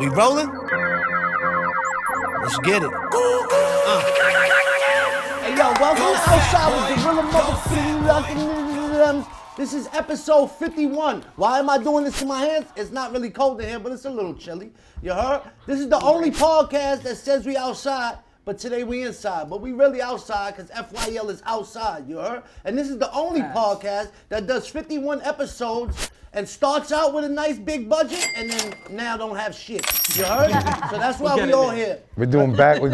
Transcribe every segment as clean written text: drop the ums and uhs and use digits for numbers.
We rolling? Let's get it. Hey yo, welcome to Outside with Gorilla Motherfucking. This is episode 51. Why am I doing this in my hands? It's not really cold in here, but it's a little chilly. You heard? This is the only podcast that says we outside, but today we inside. But we really outside because FYL is outside, you heard? And this is the only podcast that does 51 episodes and starts out with a nice big budget and then now don't have shit. You heard? So that's why we all here. We're going back. We're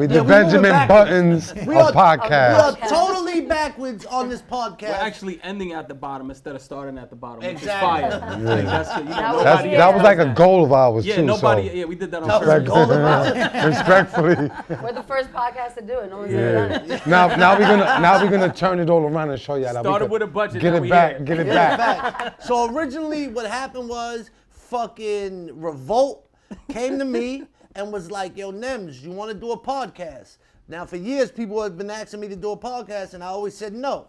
the Benjamin Buttons of podcast. We are totally backwards on this podcast. We're actually ending at the bottom instead of starting at the bottom. Exactly. Which is fire. Like, That was like a goal of ours too. Yeah, we did that on purpose. Respectfully. We're the first podcast to do it. No one's ever done it. Now we're gonna turn it all around and show you that. Started with a budget. Get it back. So originally what happened was fucking Revolt came to me and was like, yo, Nems, you want to do a podcast? Now, for years, people have been asking me to do a podcast, and I always said no.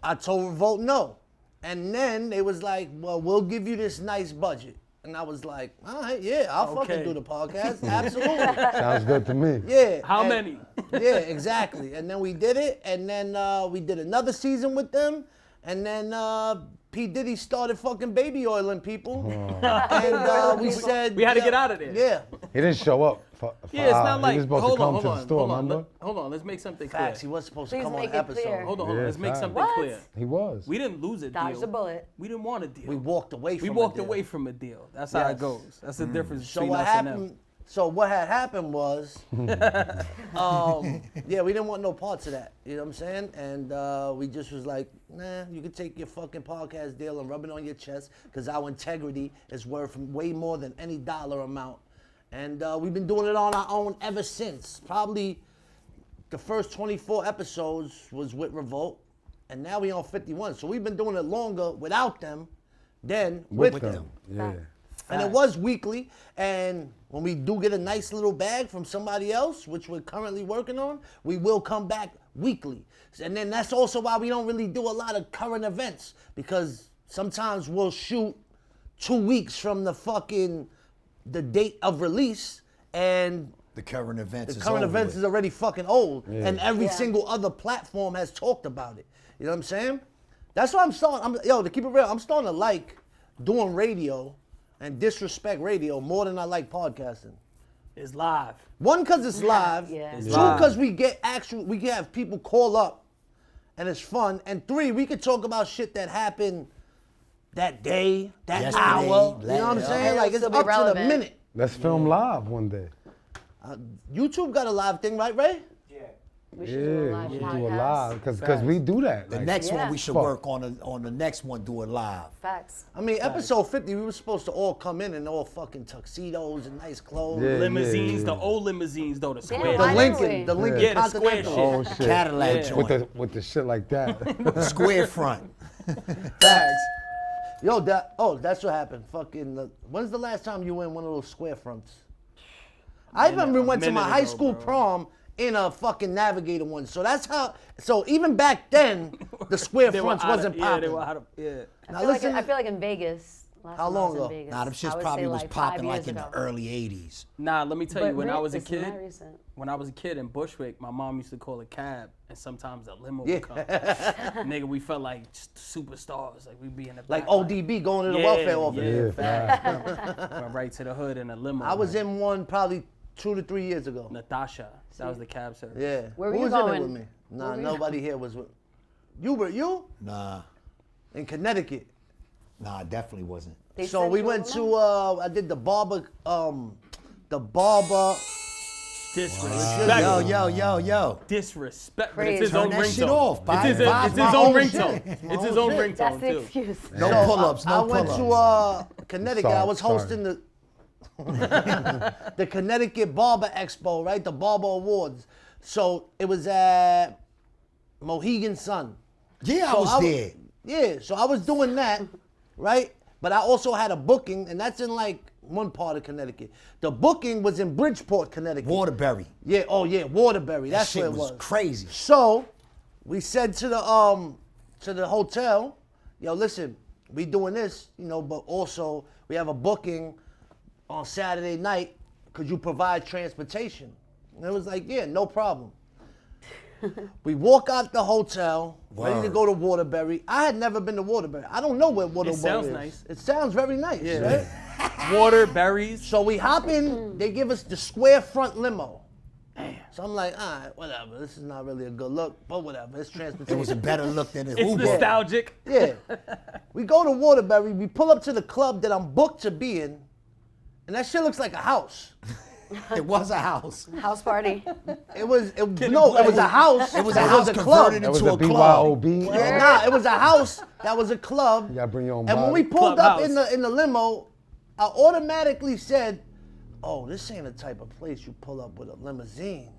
I told Revolt no. And then they was like, well, we'll give you this nice budget. And I was like, all right, yeah, I'll fucking do the podcast. Absolutely. Sounds good to me. Yeah. How many? Yeah, exactly. And then we did it, and then we did another season with them, and then P. Diddy started fucking baby oiling people. And we said... We had to get out of there. Yeah. He didn't show up. Yeah, it's not like... He was supposed to come to the store, remember? Hold on, let's make something clear. Facts, he was supposed to Please come on make an it episode. clear. Hold on, Yeah, let's make facts. something clear. He was. We didn't lose a deal. Dodge the bullet. We didn't want a deal. We walked away from We walked away from a deal. That's how it goes. That's the difference So between what us and them. happened? So what had happened was, yeah, we didn't want no parts of that. You know what I'm saying? And we just was like, nah, you can take your fucking podcast deal and rub it on your chest, because our integrity is worth way more than any dollar amount. And we've been doing it on our own ever since. Probably the first 24 episodes was with Revolt, and now we on 51. So we've been doing it longer without them than with them. Yeah. And it was weekly, and when we do get a nice little bag from somebody else, which we're currently working on, we will come back weekly. And then that's also why we don't really do a lot of current events, because sometimes we'll shoot 2 weeks from the date of release, and The current events is already fucking old, and every single other platform has talked about it. You know what I'm saying? That's why to keep it real, I'm starting to like doing radio and disrespect radio more than I like podcasting. It's live. One, because it's live. Yeah. It's Two, live. because we can have people call up and it's fun. And three, we can talk about shit that happened that day, that Yesterday, hour. You know what I'm saying? It'll Like, it's still be up to the relevant. minute. Let's film live one day. YouTube got a live thing, right, Ray? We should do a live we should podcast. do a live because we do that. The Like, next one Yeah. we should Fuck. work on the next one, do it live. Facts. I mean, episode 50, we were supposed to all come in all fucking tuxedos and nice clothes. Yeah. Limousines, the old limousines though, the square. Damn, The why Lincoln didn't we? Lincoln Yeah, the square Continental. shit. oh shit. Cadillac Yeah. joint. With the shit like that. The square front. Facts. Yo, that's what happened. When's the last time you were in one of those square fronts? I even went to my minute high ago, school bro. prom in a fucking Navigator one. So that's how. So even back then, the square They were fronts out of- wasn't Yeah, popping. they were out of, yeah. Now I feel listen. like I feel like in Vegas. Last How time I long was ago? in Vegas, Nah, them I shits would probably say was like popping 5 like years in ago. the early 80s. Nah, let me tell you, when I was a it's not kid, recent. when I was a kid in Bushwick, my mom used to call a cab, and sometimes a limo Yeah. would come. Nigga, we felt like superstars, like we'd be in the Like back, ODB going to the welfare office. Yeah, Yeah. facts. Went right to the hood in a limo. I was in one probably 2 to 3 years ago. Natasha. That was the cab service. Yeah. Where Who were you was in it going? with me? Nah, were you nobody here was with. You? Nah, In Connecticut. I definitely wasn't. They So sent we you went along? to, I did the barber, Disrespect. Yo. Disrespect. But Crazy. it's his Turn own that ringtone. shit off, It's Bobby. his, Vibe it's my his own own ringtone. shit. It's his own That's ringtone the too. excuse. No So, pull-ups, I no went pull-ups. to Connecticut. I was Sorry. hosting the Connecticut Barber Expo, right? The Barber Awards. So it was at Mohegan Sun. Yeah, I So was there. Yeah, so I was doing that, right? But I also had a booking, and that's in like one part of Connecticut. The booking was in Bridgeport, Connecticut. Waterbury. Yeah, oh yeah, Waterbury. That's shit where it was was. crazy. So we said to the hotel, yo, listen, we doing this, but also we have a booking on Saturday night, could you provide transportation? And it was like, yeah, no problem. We walk out the hotel, ready to go to Waterbury. I had never been to Waterbury. I don't know where Waterbury is. sounds nice. It sounds very nice, right? Water, berries. So we hop in, they give us the square front limo. So I'm like, all right, whatever. This is not really a good look, but whatever. It's transportation. It was a better look than an It's Uber. nostalgic. Yeah. We go to Waterbury, we pull up to the club that I'm booked to be in, and that shit looks like a house. It was a house. House party. It was a house. It was a house club. converted That was into a a club. BYOB. Yeah, nah, it was a house that was a club. You gotta bring your own And when we bottle. pulled up Clubhouse. in the limo, I automatically said, "Oh, this ain't the type of place you pull up with a limousine."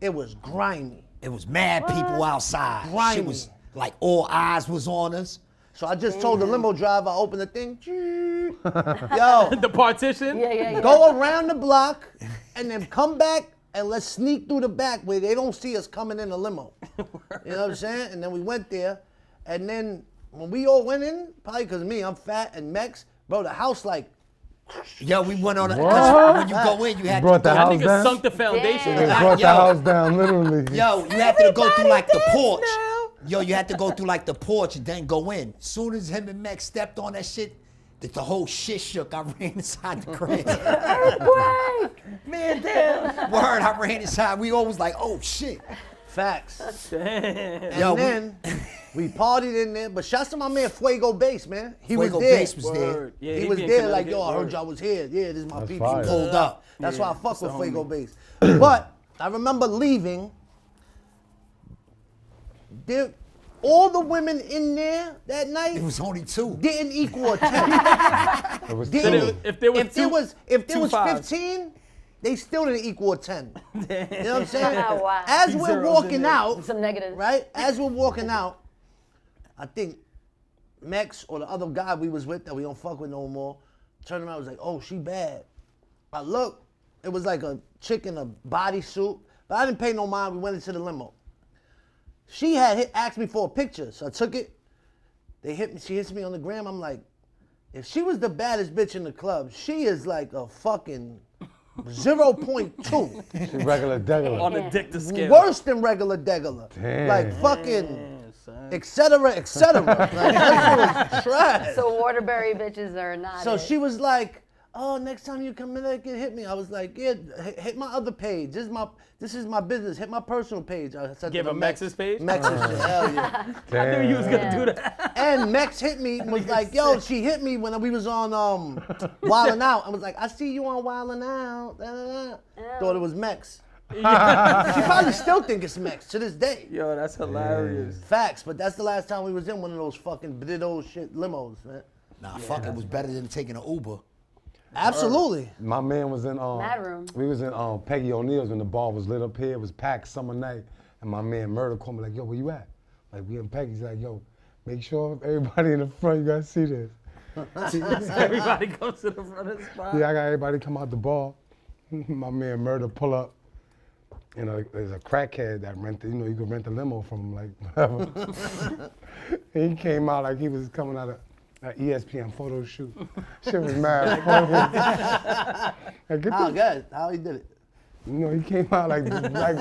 It was grimy. It was mad people outside. Grimy. Shit was like all eyes was on us. So I just told the limo driver, I opened the thing. Yo, The partition. Yeah. go around the block and then come back and let's sneak through the back where they don't see us coming in the limo. You know what I'm saying? And then we went there, and then when we all went in, probably because me, I'm fat and Mex, bro, the house like, Yo, we went on a, What? 'cause when you go in, you had brought to the go. That house nigga down? sunk the foundation. They Damn. brought the Yo. house down, literally. Yo, you had to go through like the porch. Yo, you had to go through like the porch and then go in. Soon as him and Max stepped on that shit, the whole shit shook. I ran inside the crib. Man, damn. Word, I ran inside. We all was like, oh shit. facts. And Yo, then we partied in there, but shouts to my man Fuego Bass, man. He Fuego was there. Bass was there. Word. Yeah, He was be in there like, Connecticut. yo, I heard Word. y'all was here. Yeah, this is my That's people. fire. Pulled up. That's Yeah, why I fuck that's with the Fuego homie. Bass. But I remember leaving. All the women in there that night It was only two. didn't equal a 10. It was Didn't- two. If there was if there two was fives. 15, they still didn't equal a 10. You know what I'm saying? Wow. As Two we're zeros in walking there. out, Some negatives. right? As we're walking out, I think Mex or the other guy we was with that we don't fuck with no more, turned around and was like, oh, she bad. I looked, it was like a chick in a bodysuit, but I didn't pay no mind. We went into the limo. She had asked me for a picture, so I took it. They hit me. She hits me on the gram. I'm like, if she was the baddest bitch in the club, she is like a fucking 0.2. She regular degular. on the Dicta scale. Worse than regular degular. Damn. Like fucking, Yeah, son. et cetera, et cetera. Like, that shit was trash. So Waterbury bitches are not. So it. she was like, oh, next time you come in there, hit me. I was like, yeah, hit my other page. This is my business. Hit my personal page. I said Give to him Mex- Mex's page? Mex's shit, hell yeah. I knew you was gonna Damn. do that. And Mex hit me and was like, yo, she hit me when we was on Wildin' Out. I was like, I see you on Wildin' Out. Da, da, da. Thought it was Mex. She probably still think it's Mex to this day. Yo, that's hilarious. Facts, but that's the last time we was in one of those fucking ditto shit limos, man. Nah, fuck, it was better than taking an Uber. Absolutely. My man was in Mad Room. We was in Peggy O'Neill's when the bar was lit up here. It was packed summer night, and my man Murder called me like, yo, where you at? Like we in Peggy's. Like, yo, make sure everybody in the front, you gotta see this. Everybody goes to the front of the spot. Yeah, I got everybody come out the bar. My man Murder pull up. You know, there's a crackhead that rented. You know, you could rent a limo from him, like whatever. He came out like he was coming out of an ESPN photo shoot. Shit was mad funny. Like, get How the- good? How he did it? You know, he came out like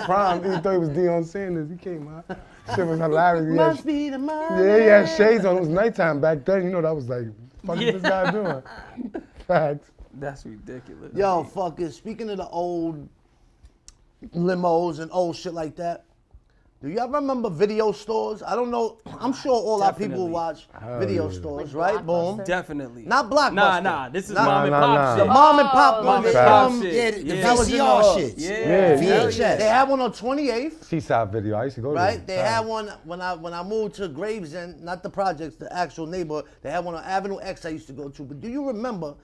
prime. He thought he was Deion Sanders. He came out. Shit was hilarious. He had- Must be the money. yeah, he had shades on. It was nighttime back then. You know, that was like, fuck is this guy doing? Facts. That's ridiculous. Yo, fucking, speaking of the old limos and old shit like that, do y'all remember video stores? I don't know. I'm sure all our people Definitely. watch Hell video yeah. stores, Like right? Boom. Blockbuster? Definitely. Not Blockbuster. Nah. This is Nah, mom and nah, pop nah. The shit. mom and pop Oh, ones. mom and Facts. pop Um, shit. Yeah, the Yeah. was in, VCR uh, shits. Yeah. VHS. They had one on 28th, Seaside video. I used to go right? there. They had one when I moved to Gravesend, not the projects, the actual neighborhood. They had one on Avenue X I used to go to. But do you remember?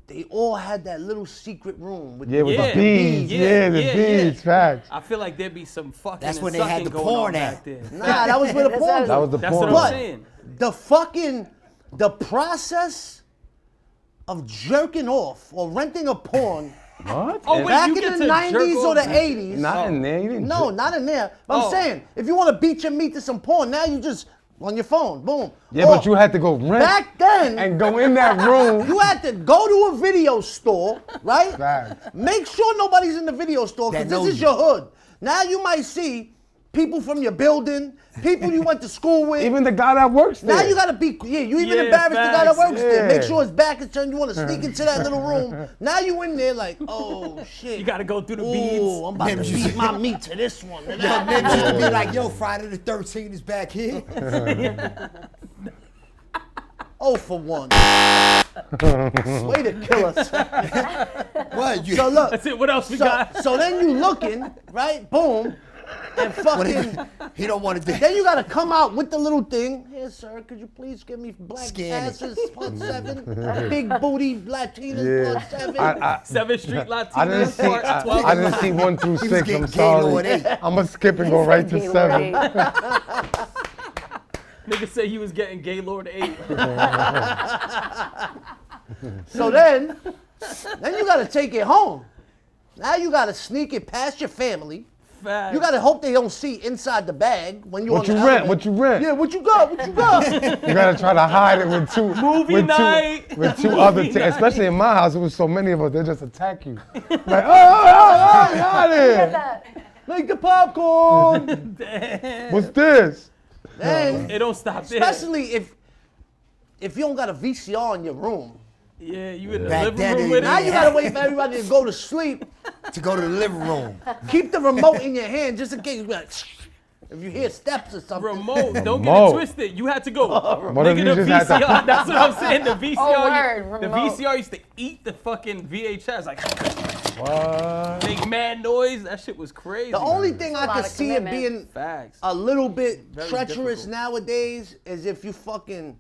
They all had that little secret room with Yeah, with Yeah. the beads. Yeah, Yeah, the yeah, beads. Facts. I feel like there'd be some fucking That's and when they had sucking the going on porn back at. there. Nah, that was where the That's porn what- That was the That's porn. what I'm But saying. the process of jerking off or renting a porn What? Oh, And wait, back you in get the to 90s jerk or the off? 80s. Not in there. You didn't No, jerk. not in there. But Oh. I'm saying, if you want to beat your meat to some porn, now you just on your phone. Boom. Yeah, Or but you had to go rent back then. and go in that room. You had to go to a video store, right? Facts. Make sure nobody's in the video store That because this knows is you. your hood. Now you might see people from your building, people you went to school with. Even the guy that works there. Now you gotta be, you even Yeah, embarrassed the guy that facts. works there. Make Yeah. sure his back is turned. You wanna sneak into that little room. Now you in there like, oh shit. You gotta go through the Ooh, beads. I'm about to Nems beat used to- my meat to this one. Yo, Nems used to be like, yo, Friday the 13th is back here. Oh for one. Way to kill us. What? You, So look. That's it. What else we got? So then you looking, right? Boom. And fucking. he don't want to do Then you gotta come out with the little thing. Here, sir, could you please give me black Scan it. asses +7, big booty Latinas Yeah. +7. 7th Street Latino I didn't see. part 12. I didn't see 1 through He was 6. getting I'm Gaylord sorry. 8. I'm gonna skip and go right to 7. Nigga said he was getting Gaylord 8. So then you gotta take it home. Now you gotta sneak it past your family. Facts. You gotta hope they don't see inside the bag when you're What on you the rent? elevator. What you rent? Yeah, what you got? What you got? You gotta try to hide it with two Movie night. with two other especially in my house. It was so many of us. They just attack you. Like, oh, get out of here! Make the popcorn. What's this? Then, It don't stop there. especially if you don't got a VCR in your room. Yeah, you in the Back living then, room they- with Now it. you gotta wait for everybody to go to sleep. to go to the living room. Keep the remote in your hand just in case. You be like, if you hear steps or something. Remote, don't get Remote. it twisted. You had to go. What if Nigga, you the just had to- VCR. That's what I'm saying. The VCR. Oh, word, the remote. VCR used to eat the fucking VHS. Like, What? make mad noise. That shit was crazy. The only thing a I lot could of see it commitment. being Facts. a little bit Very treacherous difficult. nowadays is if you fucking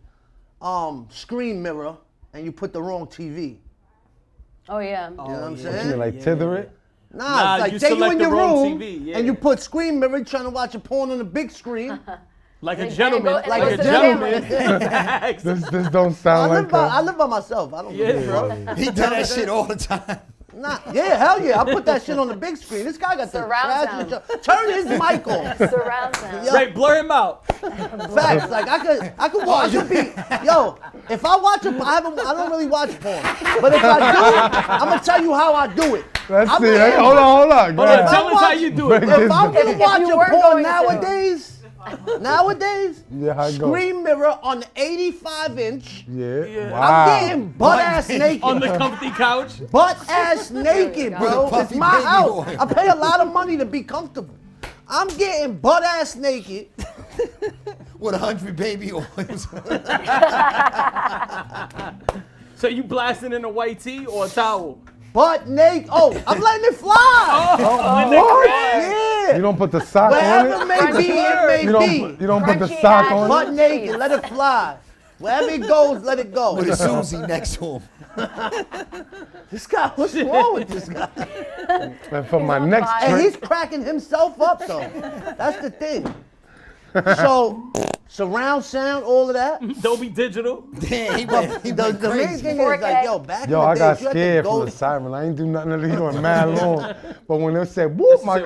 screen mirror and you put the wrong TV. Oh yeah. You know what I'm You saying? mean like tether it? Nah, it's like you take you select in the your wrong room TV, yeah. and you put screen mirror trying to watch a porn on the big screen. Like a Like, gentleman. and it Like goes a to the gentleman. family. Facts. This don't sound like I live by myself. I don't Yeah, do bro. He done that shit all the time. Nah, yeah, hell yeah. I put that shit on the big screen. This guy got the Surround trash. sound. Turn his mic on. Surround sound. Yo, Right, blur him out. Facts. Like I could watch. I could be. Yo, if I watch a, I don't really watch porn. But if I do, I'm gonna tell you how I do it. Let's I'm see. gonna- Hey, hold on. Go Hold on, ahead. tell us how you do it. Break bro. this If I'm gonna If watch you a were porn going to. nowadays, Yeah, how it go? screen mirror on the 85-inch. Yeah. Wow. I'm getting butt ass naked. On the comfy couch. Butt ass naked, go. bro. With a It's puffy my baby house. oil. I pay a lot of money to be comfortable. I'm getting butt ass naked. With 100 baby oils. So you blasting in a white tee or a towel? Butt naked. Oh, I'm letting it fly. In the What? crib. Yeah. You don't put the sock Wherever on it it? may be, it may be. You don't put the Crunchy sock ass on Butt it? naked, let it fly. Wherever it goes, let it go. With a Susie next to him. This guy, what's wrong with this guy? And for my on next fire. And trick, he's cracking himself up though. That's the thing. So, surround sound, all of that. Dolby Digital. Damn, he The went main crazy. thing is like, yo, back yo, in I the got days, you had to scared go. from the siren. I ain't do nothing to leave on mad long. But when they said whoop, my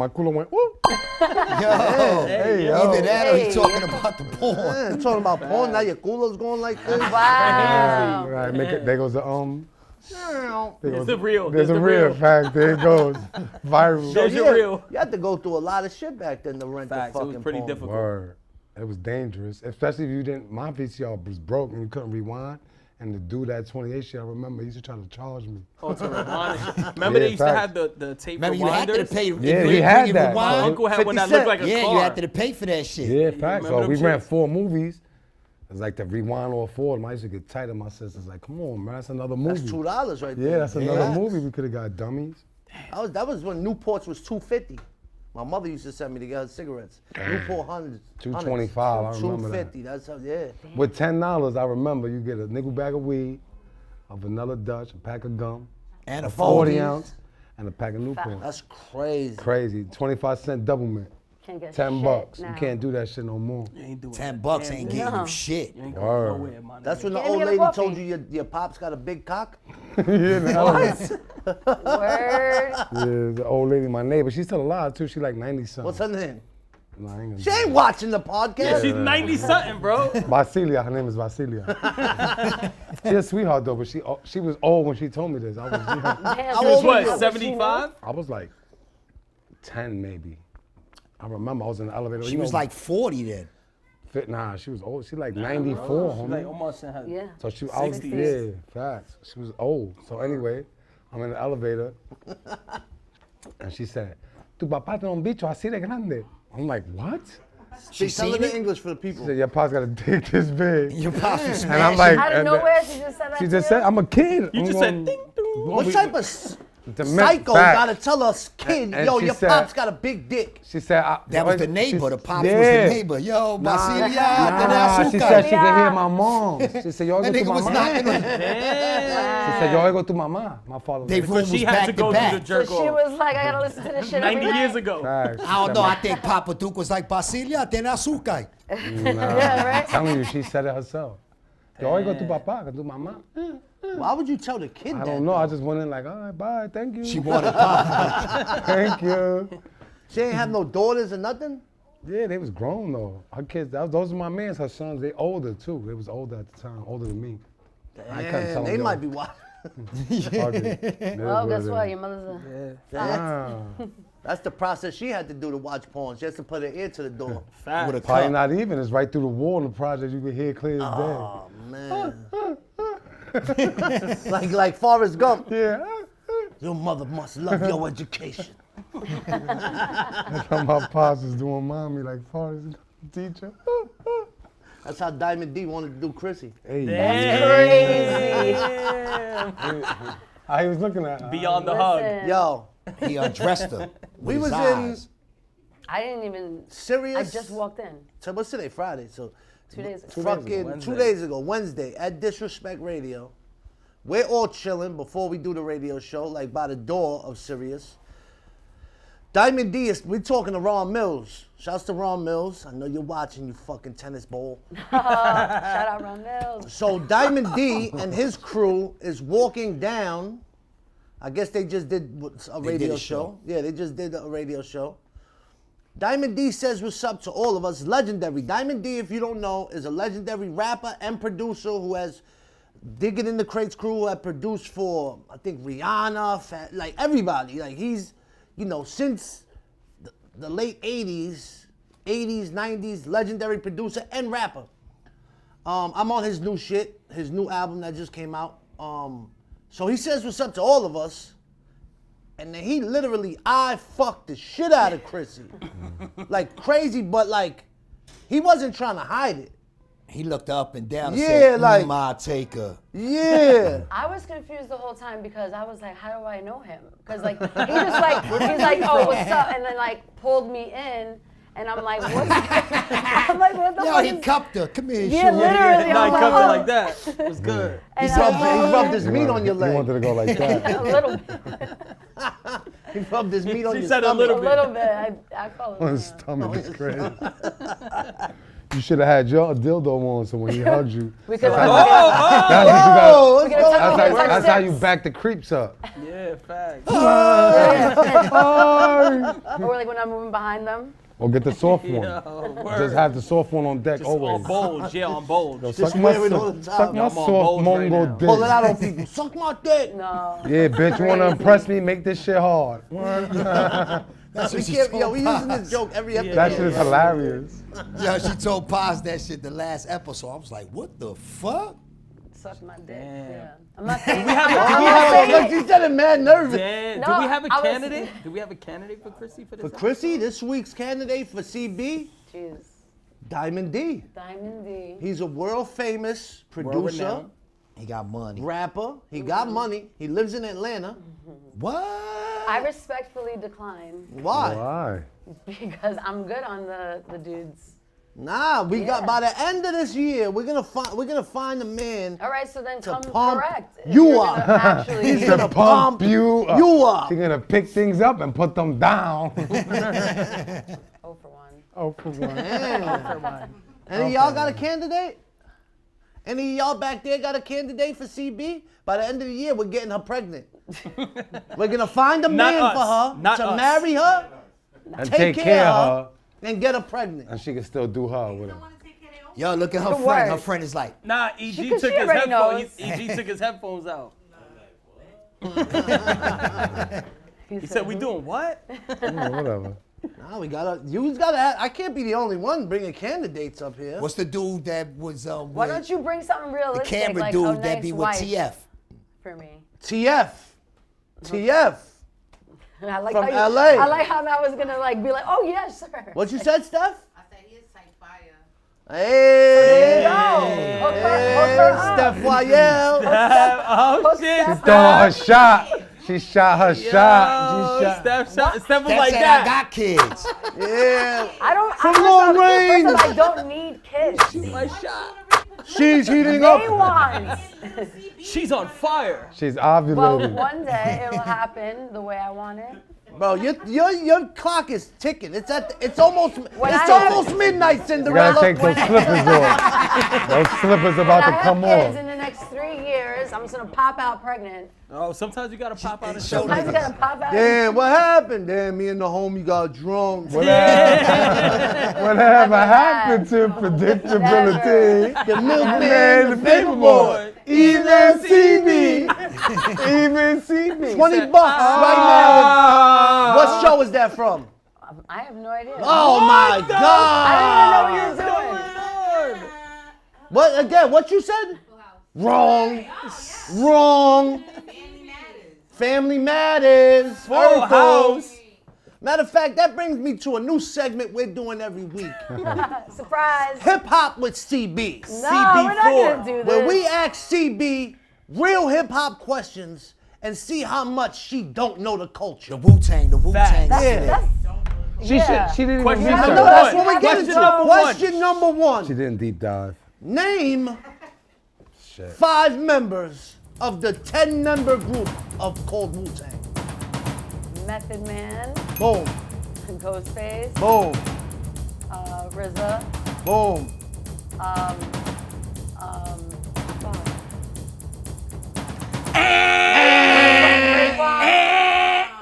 cooler went whoop. Yo, Hey, yo. either that or Hey. he's talking about the porn. Man, talking about porn, now your cooler's going like this. Wow. Right, there goes the There's the real. There's There's a the real real. fact. There it goes. Viral. There's your real. You had to go through a lot of shit back then to rent Facts. the It fucking was pretty porn. difficult. Word. It was dangerous, especially if you didn't. My VCR was broke and you couldn't rewind. And to do that 28 shit, I remember he used to try to charge me. Oh, to rewind it. Remember they used to facts. have the tape Remember, you had to rewinders? pay. Yeah, if he you had bring it that. My rewind, uncle had one that 50 looked like a yeah, car. you had to pay for that shit. Yeah, facts. remember So them we ran shits? 4 movies. It's like to rewind all 4 of them. I used to get tight in my sisters. Like, come on, man, that's another movie. That's $2 right there. Yeah, that's another Facts. movie. We could have got dummies. That was when Newports was $2.50. My mother used to send me to get her cigarettes. Newport hundreds. $2.25, I remember that. $2.50. That's how. Yeah. With $10, I remember you get a nickel bag of weed, a vanilla Dutch, a pack of gum, And a a 40 40 ounce, and a pack of Newport. That's crazy. Crazy. 25-cent double mint. Can't get $10. shit You now. can't do that shit no more. You ain't doing $10 ain't getting No. you shit. You ain't going Word. nowhere, man. That's when the Get me old a lady coffee. told you your pops got a big cock. Yeah, Word. the old lady, my neighbor, she's still alive too. She like 90 something. What's her name? No, I ain't gonna She do ain't watching the podcast. She's 90 something, bro. Vasilia, her name is Vasilia. She's a sweetheart though, but she was old when she told me this. I was, Damn, How so old she were knew. you? She knew? 75? I was like 10 maybe. I remember I was in the elevator. She you was know, like 40 then. Nah, she was old. She like 94, She's homie. like almost in her. Yeah. So she, I was, 60s. yeah, facts. She was old. So anyway, I'm in the elevator, and she said, "Tu papá tiene un bicho así de grande." I'm like, what? She seen telling the it? English for the She people. said, "Your pa's got a dick this big." Your pops was And I'm smashing. like, Out of and nowhere, she just said that she to just you? said, "I'm a kid." You I'm just going- said ding dong. What type of psycho fact. gotta tell us, kid, And yo, she your said- pop's got a big dick? She said, That was the neighbor. The pops was the yeah. neighbor. Yo, Basilia, Nah, she said she could hear my mom. She said, yo, That oigo tu nigga was mamá. knocking on. She said, yo, oigo tu mamá. My father They was room was She had to back go to do the back. So jerk she off. was like, I gotta listen to this shit 90 every years night. ago. facts. I don't know. I think Papa Duke was like, Basilia, tiene azúcar. Yeah, right? I'm telling you, she said it herself. Yo, oigo tu papá, que tu mamá. Why would you tell the kid I that? don't know. I just went in like, all right, bye, thank you. She wanted Papa. Thank you. She ain't have no daughters or nothing? Yeah, they was grown though. Her kids, those are my mans. Her sons, they older too. They was older at the time, older than me. I couldn't Damn, tell they them, might yo, be watching. fuck it. It is Well, guess it what? is. Your mother's a... Ah, That's the process she had to do to watch porn. She has to put her ear to the door. Facts. With a probably cup. not even. It's right through the wall in the project. You can hear clear as Oh, man. like Forrest Gump. day. Yeah. Your mother must love your education. That's how my pops was doing mommy like Forrest teacher. That's how Diamond D wanted to do Chrissy. Hey, Crazy. how he was looking at her. Beyond the hug. Listen, Yo, He undressed her. we with was his in eyes. I didn't even... Sirius. I just walked in So what's today? Friday. So 2 days ago. fucking Wednesday. 2 days ago, Wednesday, at Disrespect Radio. We're all chilling before we do the radio show, like by the door of Sirius. Diamond D is, we're talking to Ron Mills. Shouts to Ron Mills. I know you're watching, you fucking tennis ball. Shout out Ron Mills. So Diamond D and his crew is walking down. I guess they just did a radio a show. show. Yeah, they just did a radio show. Diamond D says what's up to all of us. Legendary. Diamond D, if you don't know, is a legendary rapper and producer who has Digging in the Crates crew, who had produced for, I think, Rihanna, like everybody. Like he's, you know, since the late 80s, 90s, legendary producer and rapper. I'm on his new shit, his new album that just came out. So he says what's up to all of us. And then he literally, I fucked the shit out of Chrissy. Like crazy, but like, he wasn't trying to hide it. He looked up and down and Yeah, said, like- my taker. Yeah. I was confused the whole time because I was like, how do I know him? Because like he just like he's like, oh, what's up? And then like pulled me in, and I'm like, what's? I'm like, what the Yo, fuck? he is- cupped her. Come here, Yeah, shorty. literally. Nah, I'm he like, covered oh. like that. It was good. And He rubbed his He meat wanted- on your He wanted leg. to go like that. a little bit. He rubbed his meat on She your said a stomach. A little bit. I call On it. his stomach is crazy. You should have had your dildo on so when he hugged you. We could That's Oh, we let's could go. touch that's how you tips. back the creeps up. Yeah, facts. Or like when I'm moving behind them. Or get the soft one. Yo, word. Just have the soft one on deck Just on always. bulge. Yeah, on bulge. Yo, Just suck my, wear it all the suck time. my I'm on soft bulge right Mongo now. dick. Pull it out on people. Suck my dick. No. Yeah, bitch, you wanna impress me? Make this shit hard. That's We what she can't, told yo, we using Paz. this joke every episode. That shit is hilarious. Yo, she told Paz that shit the last episode. I was like, what the fuck? Suck my dick. Damn. Yeah. I'm not saying. Oh, look, she said it mad nervous. Damn. No, Do we have a I was- candidate? Do we have a candidate for Chrissy for this? For Chrissy, this week's candidate for CB, Jeez. Diamond D. Diamond D. He's a world famous producer, World-renowned. He got money. rapper. He got money. He lives in Atlanta. What? I respectfully decline Why? Why? because I'm good on the dudes. Nah, we got Yeah. by the end of this year, we're gonna find a man. All right, so then To come pump correct. if you you're up. gonna Actually, He's To gonna pump you up. you up. She's gonna pick things up and put them down. oh for one. Oh, for one. Damn. Any of y'all got a candidate? Any of y'all back there got a candidate for CB? By the end of the year, we're getting her pregnant. We're gonna find a Not man us. for her Not to us. Uh, marry her. And Take take care care of of her. and get her pregnant. And she can still do her with him. Yo, look at her The friend. Her worst. friend is like, Nah, EG Because took she his already headphones. knows. EG took his headphones out. He said, "We doing what?" Whatever. Nah, I can't be the only one bringing candidates up here. what's the dude that was Why don't you bring something the realistic, camera like dude a that nice be with wife TF? for me? TF. I like From how LA. I like how that was gonna like be like, oh yes, sir. What you said, Steph? I said he is like fire. Hey. Hook her Hey, up. Steph Wyell. Oh Hook shit! Steph Throwing her shot. She shot her shot. She shot. Steph was That like said that. I got kids. Yeah. I don't. From I, long first range. off, I don't need kids. My shot. She's heating They up. want. She's on fire. She's Well, ovulating. one day it'll happen the way I want it. Bro, your clock is ticking. It's almost I- midnight, You gotta Cinderella. take those slippers off. Those slippers When about I to have come kids off. in the next 3 years, I'm just gonna pop out pregnant. Oh, sometimes you gotta pop out and show show. I'm just gonna pop out. Damn, what happened? Damn, me and the homie got drunk. Whatever happened to predictability? The milkman, Man, the the paperboy. Even CB. Even CB. $20 right now. What show is that from? I have no idea. Oh my God. I didn't even know what you were doing. What again? What you said? Wrong. Wrong. Family Matters. Full Herpes. house. Matter of fact, that brings me to a new segment we're doing every week. Surprise. Hip hop with CB. No, we're not gonna do this. Where we ask CB real hip hop questions and see how much she don't know the culture. The Wu-Tang, the Wu-Tang. Yeah. That's, She didn't even Question research. I number know that's one. what we get into. Question number one. Question number one. She didn't deep dive. Name Shit. 5 members of the 10-member group called Wu-Tang. Method Man, Boom, Ghostface, boom, RZA, boom.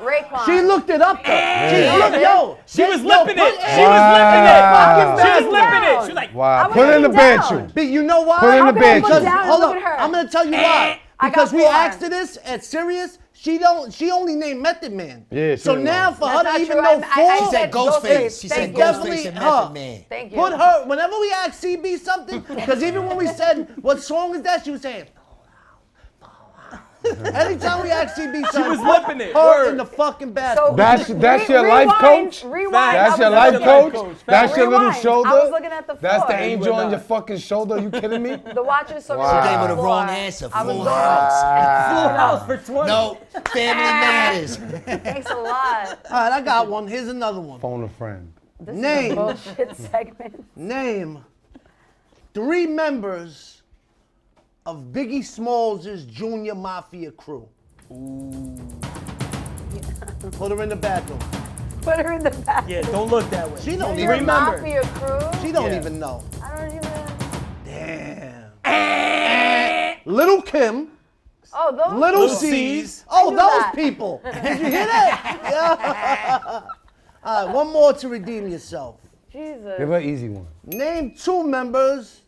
Raekwon. She looked it up though. She was lipping it. She was lipping it. She was lipping it. She was like, Wow. was Put it in the looking down. bedroom. But you know why? Put it in How the can I look bedroom. down and Hold look up. at her? I'm gonna tell you why. I got Because we 4. asked her this at Sirius. She only named Method Man. Yeah, she so didn't now know. for That's her not to even true. know I four, She said Ghostface. She said Thank you. Ghostface and Definitely her. Method Man. Thank you. put her, whenever we ask CB something, because even when we said, what song is that, she was saying, anytime we ask CB something, was lipping it. her Word. in the fucking bathroom. So, That's your life coach? Rewind. That's I your was life looking- coach? That's your little Rewind. shoulder? I was looking at the That's the floor. angel on your fucking shoulder? You kidding me? The watchers so Wow. She gave her the floor. wrong answer. I was Full looking- house. full house for 20. No, Family Matters. Thanks a lot. All right, I got one. Here's another one. Phone a friend. This Name. is a bullshit segment. Name 3 members of Biggie Smalls' Junior Mafia crew. Put her in the bathroom. Put her in the back. Yeah, don't look that way. She don't Your even remember. mafia crew. She don't Yeah. even know. I don't even. Damn. Little Kim, Oh, those. Little Little C's. C's. Oh, knew those that. people. Did you hear that? Yeah. All right, one more to redeem yourself. Jesus. Give her an easy one. Name 2 members.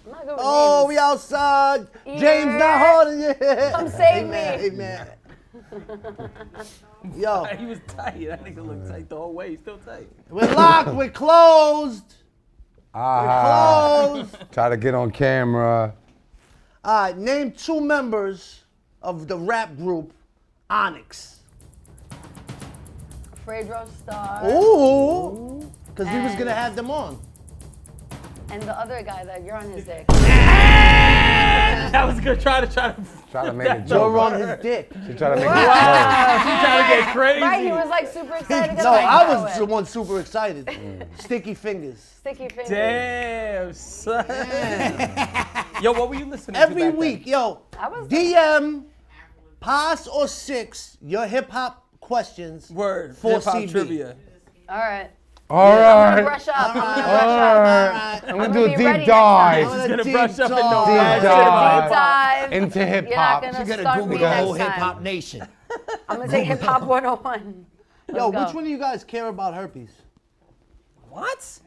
I'm not good with Oh, names. we outside. Yeah. James not hard. Yeah. Come save Amen. me. Amen. Yo, He was tight. That nigga looked tight the whole way. He's still tight. we're locked. We're closed. Ah, Closed. try to get on camera. All right, name 2 members of the rap group Onyx. Fredro Star. Ooh. Because we was going to have them on. And the other guy that you're on his dick. That was good. Try to. Try to make a You're joke. on his dick. She try to make a She trying to get crazy. Right, he was like super excited. No, I was the one super excited. Sticky fingers. Sticky fingers. Damn, son. Yo, what were you listening to Every back then? week, yo, I was DM, Pass or 6, your hip hop questions Word. for Hip-hop CB. trivia. All right. All I'm gonna right. brush up. I'm gonna brush All up. right. I'm gonna do a be ready deep next dive. time. I'm Gonna deep brush up and know dive. mad Deep shit about Deep hip-hop. dive. Into hip You're not hop. gonna She gotta start Google me the next whole hip time. hop nation. I'm gonna take Hip Hop 101. Yo, Let's which go. one of you guys care about herpes? What?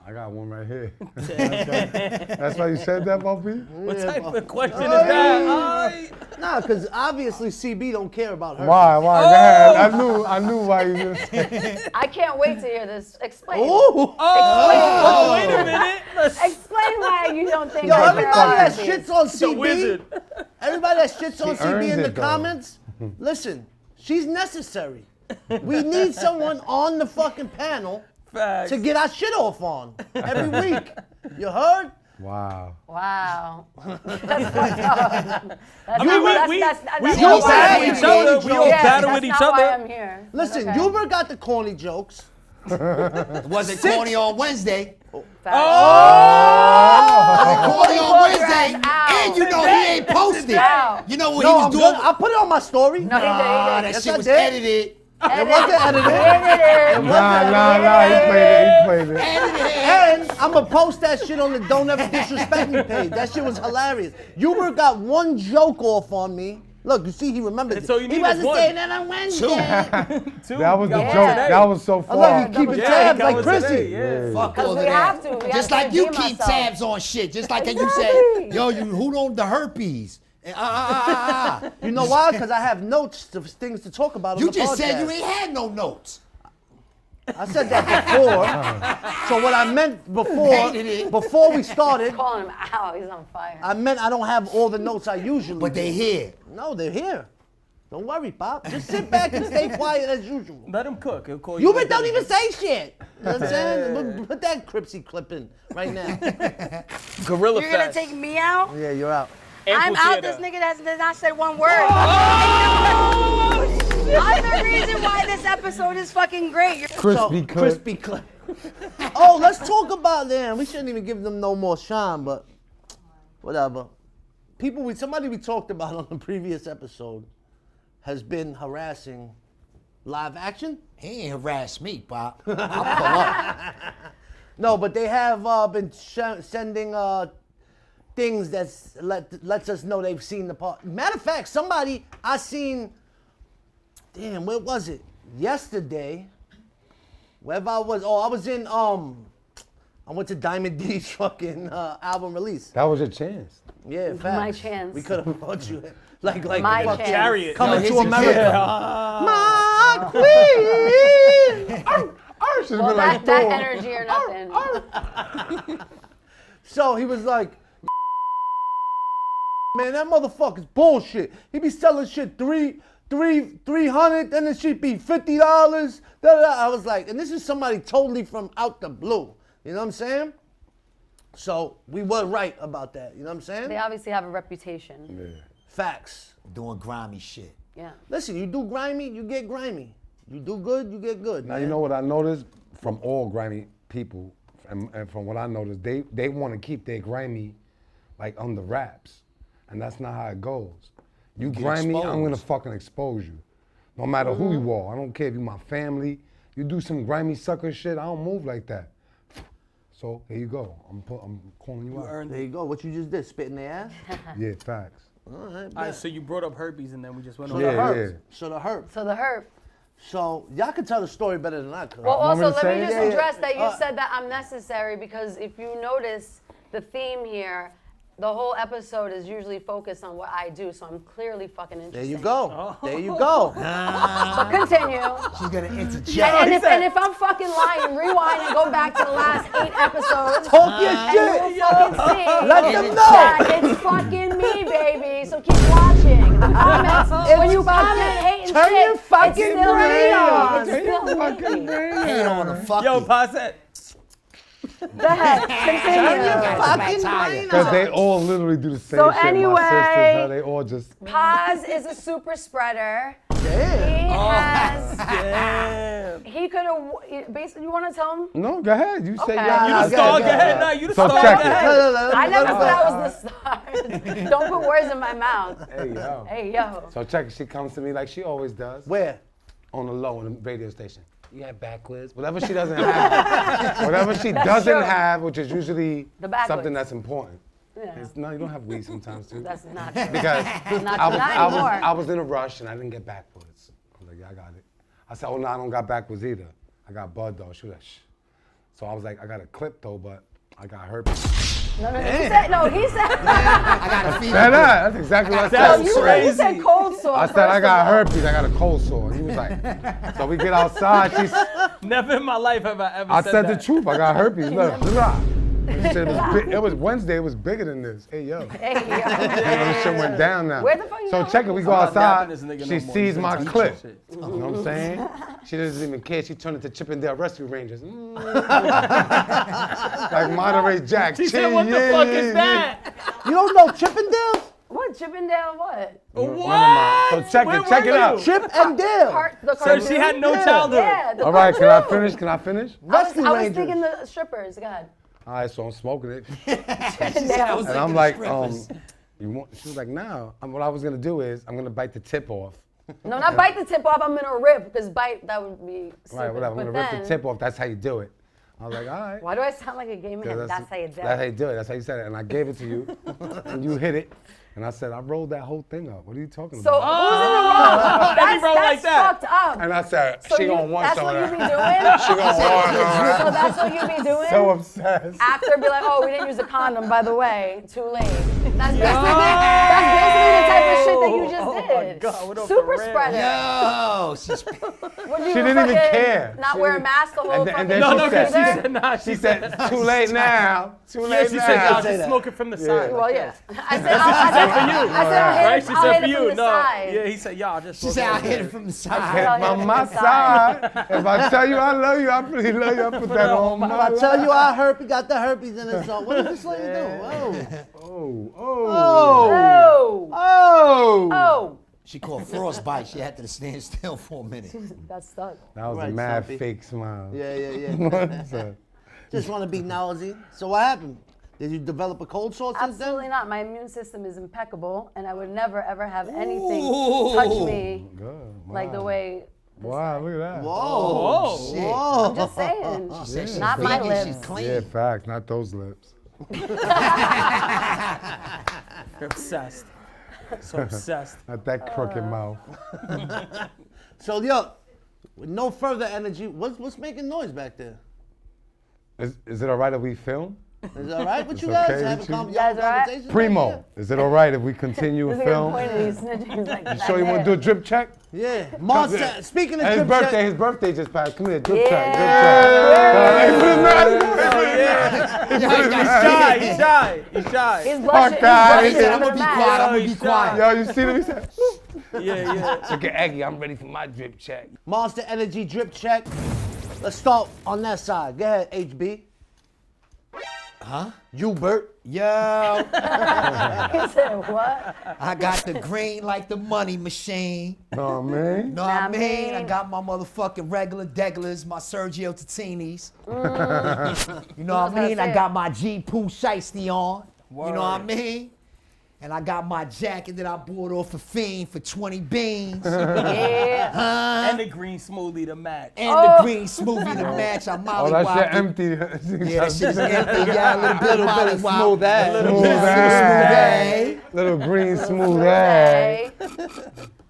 I got one right here. That's why you said that, Bumpy? What type of question is that? Nah, because obviously CB don't care about her. Why? Go ahead. I knew why you were gonna say it. I can't wait to hear this. Explain. Ooh. Oh, wait a minute. Explain why you don't think Yo, I care everybody about that herpes. shits on The wizard. CB, everybody that shits on CB earns in the it, though. comments, listen, she's necessary. We need someone on the fucking panel Facts. to get our shit off on every week. You heard? Wow. Wow. That's fucked up. I mean, we all not why battle I'm with each here. other. We all Yeah, battle that's with each not why other. I'm here. Listen, Okay. Hubert got the corny jokes. It wasn't corny on Wednesday. Facts. Corny on pulled your Wednesday. ass out. And you know he ain't posted. Out. You know what No, he I'm was doing? good. I put it on my story. No, he did. That Yes, shit I was did. edited. It wasn't edited. Nah, he played it. And I'm gonna post that shit on the Don't Ever Disrespect Me page. That shit was hilarious. Hubert got one joke off on me. Look, you see, he remembered And it. so you He need wasn't one. saying that on Wednesday. That was the Yeah. joke. That was so I far. love you keeping Yeah, tabs that like was Chrissy. today, yeah. Fuck Because all we of that. have to. We Just have to like you redeem keep ourselves. tabs on shit. Just like you said, Exactly. yo, who owned the herpes? And, You know why? Because I have notes of things to talk about on You the just podcast. said you ain't had no notes. I said that before. So what I meant Hated it. before we started, Calling him out. He's on fire. I meant I don't have all the notes I usually But do. they here. No, they're here. Don't worry, Pop. Just sit back and stay quiet as usual. Let him cook. He'll call you. Hubert don't even say shit. You know what I'm saying? Put that Cripsy clip in right now. Gorilla You're gonna fest. take me out? Yeah, you're out. I'm Ample out. theater. This nigga has not said one word. Oh, I'm the reason why this episode is fucking great. Crispy clip. Crispy clip. Oh, let's talk about them. We shouldn't even give them no more shine, but whatever. Somebody we talked about on the previous episode has been harassing Live Action. He ain't harassed me, Pop. I'll pull up. No, but they have been sending things that lets us know they've seen the part. Matter of fact, somebody I seen. Damn, where was it? Yesterday. Wherever I was. Oh, I was in. I went to Diamond D's fucking album release. That was your chance. Yeah, facts. My chance. We could have brought you in. Like My fucking chance. Chariot. Coming Yo, to here's a America. My queen. Well, that energy or nothing. So he was like, man, that motherfucker's bullshit. He be selling shit $300, then it should be $50. I was like, and this is somebody totally from out the blue. You know what I'm saying? So we were right about that. You know what I'm saying? They obviously have a reputation. Yeah. Facts. Doing grimy shit. Yeah. Listen, you do grimy, you get grimy. You do good, you get good. Now, man. you know what I noticed from all grimy people, and from what I noticed, they want to keep their grimy like under wraps. And that's not how it goes. You get grimy, I'm gonna exposed. fucking expose you. No matter who you are. I don't care if you my family. You do some grimy sucker shit, I don't move like that. So here you go. I'm calling you out. There you go. What you just did, spit in their ass? Yeah, facts. All right, All right, bet. so you brought up herpes and then we just went So on. the Yeah, herp. yeah. So the herp. So the herp. So y'all can tell the story better than I could. Well, want me also, to let me say it? just Yeah, yeah. address that you said that I'm necessary because if you notice the theme here, the whole episode is usually focused on what I do, so I'm clearly fucking interested. There you go. There you go. But continue. She's gonna interject. And if I'm fucking lying, rewind and go back to the last 8 episodes. Talk your And shit. you'll fucking see Let them know. that it's fucking me, baby. So keep watching. The comments, when you comment, hate and Turn shit, your fucking it's still brain me. on. It's still me. Ain't on the fucking. Yo, Posset. Go ahead, continue. Fucking brain Because on. they all literally do the same So shit. anyway- My sisters, how they all just. Paz is a super spreader. Damn. He has, Damn. he could have, basically, you want to tell him? No, go ahead. You say Okay. yeah. You Nah, the go star, ahead, go go ahead. ahead. Nah, you the So star, check go it. ahead. I never Let him said I go. was the star. Don't put words in my mouth. Hey, yo. Hey, yo. So check it. She comes to me like she always does. Where? On the low on the radio station. You have backwards. Whatever she doesn't have. Whatever she doesn't true. have, which is usually The backwards. something that's important. Yeah. No, you don't have weed sometimes too. That's not true. Because Not I anymore. was in a rush and I didn't get backwards. I was like, yeah, I got it. I said, oh no, I don't got backwards either. I got bud though. She was like, shh. So I was like, I got a clip though, but I got herpes. He said. I got a fever. That's exactly what I That's said. You said cold sore. I said I got herpes. I got a cold sore. And he was like, so we get outside. Never in my life have I ever I said said that. the truth. I got herpes. Look, He said it was Wednesday. It was bigger than this. Hey yo. Hey, yo. This shit went down now. Where the fuck you So got check it. We go I'm not outside. napping this nigga She no more. sees He's my gonna teach clip. that shit. You know what I'm saying? She doesn't even care. She turned into Chippendale Rescue Rangers. Like Monterey Jack. She said, what the fuck is that? You don't know Chippendales? What Chippendale? What? What? So check Where it. Check were it out. you? Chip and Dale. The So she had no Yeah. childhood. Yeah. The All right, can I cartoon. finish? Can I finish? Rescue I was Rangers. thinking the strippers. Go ahead. All right, so I'm smoking it. Chippendale. And I'm like, you want? She was like, no. What I was gonna do is I'm gonna bite the tip off. No, not bite the tip off. I'm gonna rip because bite that would be stupid. Right, whatever. I'm But gonna rip then, the tip off. That's how you do it. I was like, all right. Why do I sound like a gay man? That's how you do That's how it. you do it. That's how you said it. And I gave it to you, and you hit it. And I said, I rolled that whole thing up. What are you talking So about? who's in the wrong? And he rolled That's like that. fucked up. And I said, So she you- gonna want that's some what of you be that. doing? She gonna want So some. that's what you be doing? So obsessed. After be like, oh, we didn't use a condom, by the way. Too late. That's basically the type of shit that you just did. my God, what up, Super the spreader. Yo, she's Would you She didn't even fucking care. Not She wear a didn't- mask the whole and fucking then No, she no, said- she said nah. She said, too late now. Too Yeah, late she now. said, y'all say just that. smoking from the side. Well, yeah. I said, for you. I said, I'll hit Right? it- She I'll said hit for it you. from the No. side. Yeah, he said, y'all just she smoking said I from hit the it from the I'll side. hit it On from my the side. side. If I tell you I love you, I really love you. I put that on my I tell you I herpes, got the herpes in it. So what does this lady do? Oh. Oh. Oh. Oh. She caught frostbite. She had to stand still for a minute. Got stuck. That was Right, a mad Stumpy. fake smile. Yeah. So, Just want to be nosy. So what happened? Did you develop a cold sore since then? Absolutely not. My immune system is impeccable, and I would never ever have anything touch me good. like the Wow. way. Wow, look at that. Whoa. Shit. Whoa. I'm just saying. She said she's Not my vegan, lips. she's clean. Yeah, facts, not those lips. You're obsessed. So obsessed. Not that crooked mouth. So yo, with no further energy, what's making noise back there? Is it all right if we film? Is it all right with It's you guys? okay Have with a you? y'all Guys all right? conversation back Primo, is it all right if we continue He's and gonna film? point and he's snitching. He's like, You sure you want to do a drip check? there? Yeah. Monster. Speaking of And his drip birthday, check, his birthday just passed. Come here, drip Yeah. check, drip check. He's shy. He's shy. He's shy. He's blushing. that. He's He said, blushing I'm under gonna be mask. quiet. I'm gonna be he's quiet. Yo, you see him? He said, Yeah. look at Aggie, I'm ready for my drip check. Monster Energy drip check. Let's start on that side. Go ahead, HB. Huh? You, Bert. Yo, He said, what? I got the green like the money machine. Oh, man. Know what I Nah, mean? I man. got my motherfucking regular deglers, my Sergio Tatinis. You know what I gonna mean? say I it. got my G Poo Shiesty on. You know what I Word. mean? And I got my jacket that I bought off a Fiend for 20 beans. Yeah. And the green smoothie to match. And the green smoothie to match. I Oh, molly that shit whopped it. empty. Yeah, that shit's empty. Yeah, a little bit of Smooth ass. Smooth ass. Little green smooth ass. Okay.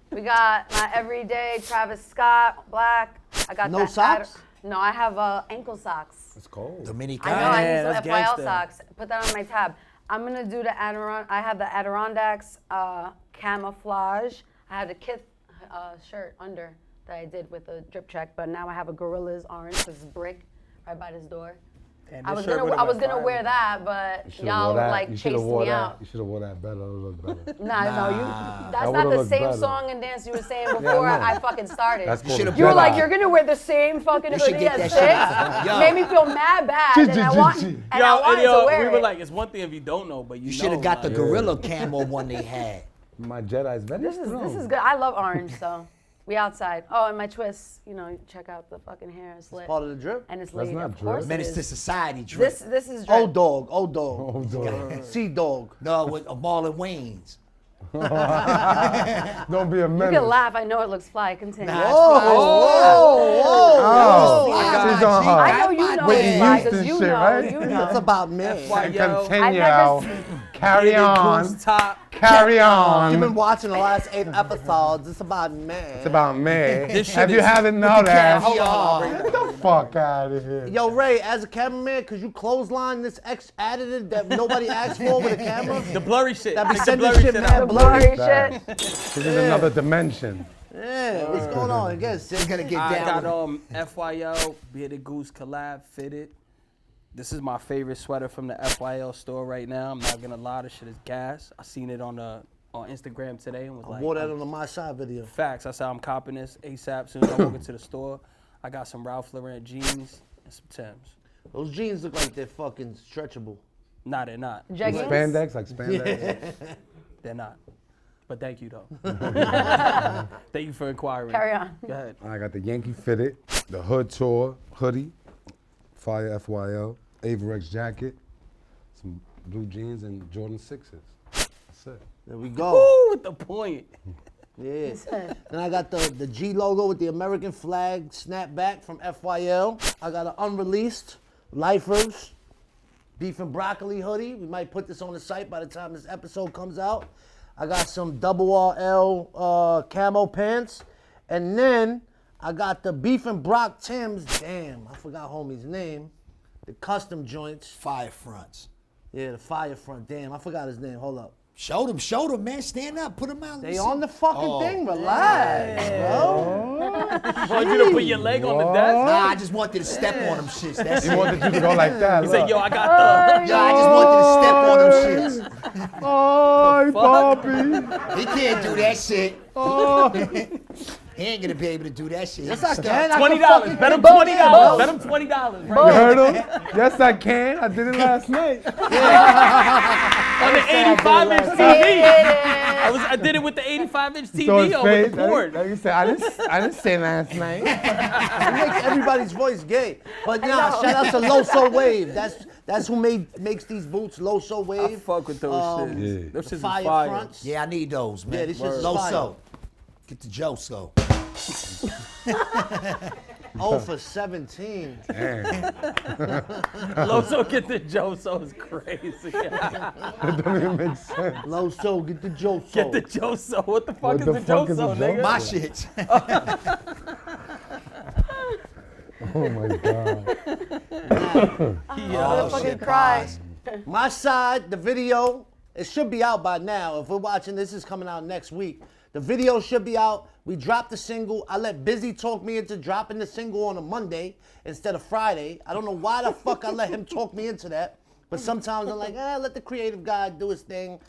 We got my everyday Travis Scott black. I got No that socks? No, I have ankle socks. It's cold. Dominican. I know I Yeah, need some that's FYL gangsta. socks. Put that on my tab. I'm gonna do the I have the Adirondacks camouflage. I had a Kith shirt under that I did with a drip check, but now I have a Gorillas orange because it's brick right by this door. Damn, I this was shirt gonna would've I was went gonna fire. wear that, but Should've y'all wore that. like You should've chased wore me that. out. You should have wore that better. It would look better. Nah, no, that's That not would've the looked same better. song and dance you were saying before I fucking started. That's called should've a You were Jedi. like, you're gonna wear the same fucking You should hoodie get at that 6. shit. Yo. Made me feel mad bad, and I wanted to wear we were it. like, it's one thing if you don't know, but you You should have know, got the like, gorilla camo one they had. My Jedi's very This is strong. good. I love orange, so we outside. Oh, and my twists, check out the fucking hair. It's lit. Part of the drip. And it's That's laid. not Of course drip. Menace it to is. Society drip. This is drip. Old dog. Oh, dog. Sea dog. No, with Marlon Wayne's. Don't be a You menace. can laugh. I know it looks fly. Continue. Nah, Oh, she's on her. I know you know Whitney it's fly Houston because you shit, know. right? You know. It's about me. And I've continue never Carry Bearded on. Goose top. Carry You've on. been watching the last 8 episodes. It's about me. It's about me. This shit If you is- haven't noticed, Hold get on. the fuck out of here. Yo, Ray, as a cameraman, could you clothesline this additive that nobody asked for with a camera? The blurry shit. That be Take the sending blurry shit shit mad out. blurry. Blurry shit. This is another dimension. Yeah, what's going on? I guess They're gonna get I down. got with it. FYL Bearded Goose collab fitted. This is my favorite sweater from the FYL store right now. I'm not gonna lie, this shit is gas. I seen it on Instagram today and was I like, wore that on the My Side video. facts. I said I'm copping this ASAP. Soon as I walk into the store, I got some Ralph Lauren jeans and some Timbs. Those jeans look like they're fucking stretchable. Nah, they're not. Jeggings. Spandex, like spandex. They're not. But thank you though. Thank you for inquiring. Carry on. Go ahead. I got the Yankee fitted, the Hood Tour hoodie, Fire FYL, Averex jacket, some blue jeans, and Jordan 6s. That's it. There we go. Woo, with the point. Yeah. Then I got the G logo with the American flag snapback from FYL. I got an unreleased Lifers beef and broccoli hoodie. We might put this on the site by the time this episode comes out. I got some RL camo pants. And then I got the beef and brock Timbs. Damn, I forgot homie's name. The custom joints. Fire fronts. Yeah, the fire front. Damn, I forgot his name. Hold up. Show them, man. Stand up, put them out. They on the fucking thing. Relax, bro. Want you to put your leg on the desk? Nah, I just wanted to step on them shits. That's He it. wanted you to go like that. He look. said, yo, I got Yo, I just wanted to step on them shits. Oh, Bobby. He can't do that shit. Oh. He ain't gonna be able to do that shit. Yes, I Step. can. the I can $20. fucking Bet him both. $20. Bet him $20. You heard him? Yes, I can. I did it last night. On the 85-inch TV. I did it with the 85-inch So TV his over face, the board. like you said, I didn't say last night. It makes everybody's voice gay. But nah, shout out to Loso Wave. That's who makes these boots. Loso I Wave. fuck with those shits. Yeah. Those shits is Fire fire. fronts. Yeah, I need those, man. Yeah, this shit's Low fire. so. Get the Joe so. 0 for 17. Damn. Loso get the Joe, so it's crazy. That don't even make sense. Loso, get the Joe Get the Joe, so what the fuck What is the the fuck Joe, is so a Joe? nigga? My shit. Oh my God. Oh, fucking shit, cry. pause. My Side, the video, it should be out by now. If we're watching, this is coming out next week. The video should be out. We dropped the single. I let Busy talk me into dropping the single on a Monday instead of Friday. I don't know why the fuck I let him talk me into that. But sometimes I'm like, let the creative guy do his thing.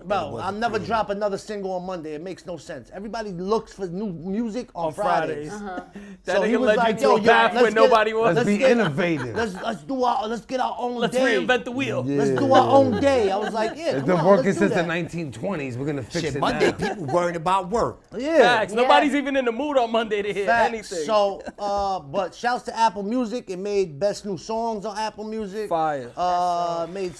Bro, I'll never drop another single on Monday. It makes no sense. Everybody looks for new music on Fridays. That So he nigga was led like, you to a path let's where get- nobody was. Let's be get- innovative. Let's get our own Let's day. reinvent the wheel. Yeah. Let's do our own day. I was like, yeah, It's come been on, working let's do since the that. 1920s. We're gonna fix Shit, it Monday now. people worrying about work. Yeah. Facts. Nobody's even in the mood on Monday to hear Facts. anything. So, but shouts to Apple Music. It made best new songs on Apple Music. Fire. Made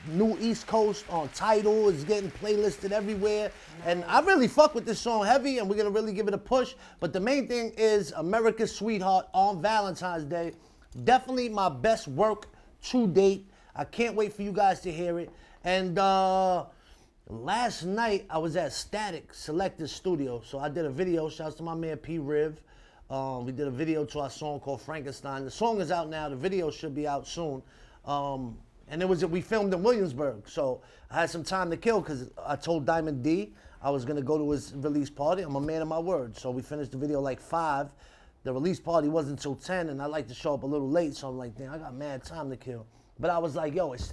new East Coast on Tidal. It's getting playlisted everywhere. And I really fuck with this song heavy, and we're gonna really give it a push. But the main thing is America's Sweetheart on Valentine's Day. Definitely my best work to date. I can't wait for you guys to hear it. And last night I was at Static Selected Studio. So I did a video. Shouts to my man P. Riv. We did a video to our song called Frankenstein. The song is out now. The video should be out soon. And we filmed in Williamsburg. So I had some time to kill because I told Diamond D I was gonna go to his release party. I'm a man of my word. So we finished the video like 5. The release party wasn't until 10, and I like to show up a little late. So I'm like, damn, I got mad time to kill. But I was like, yo, it's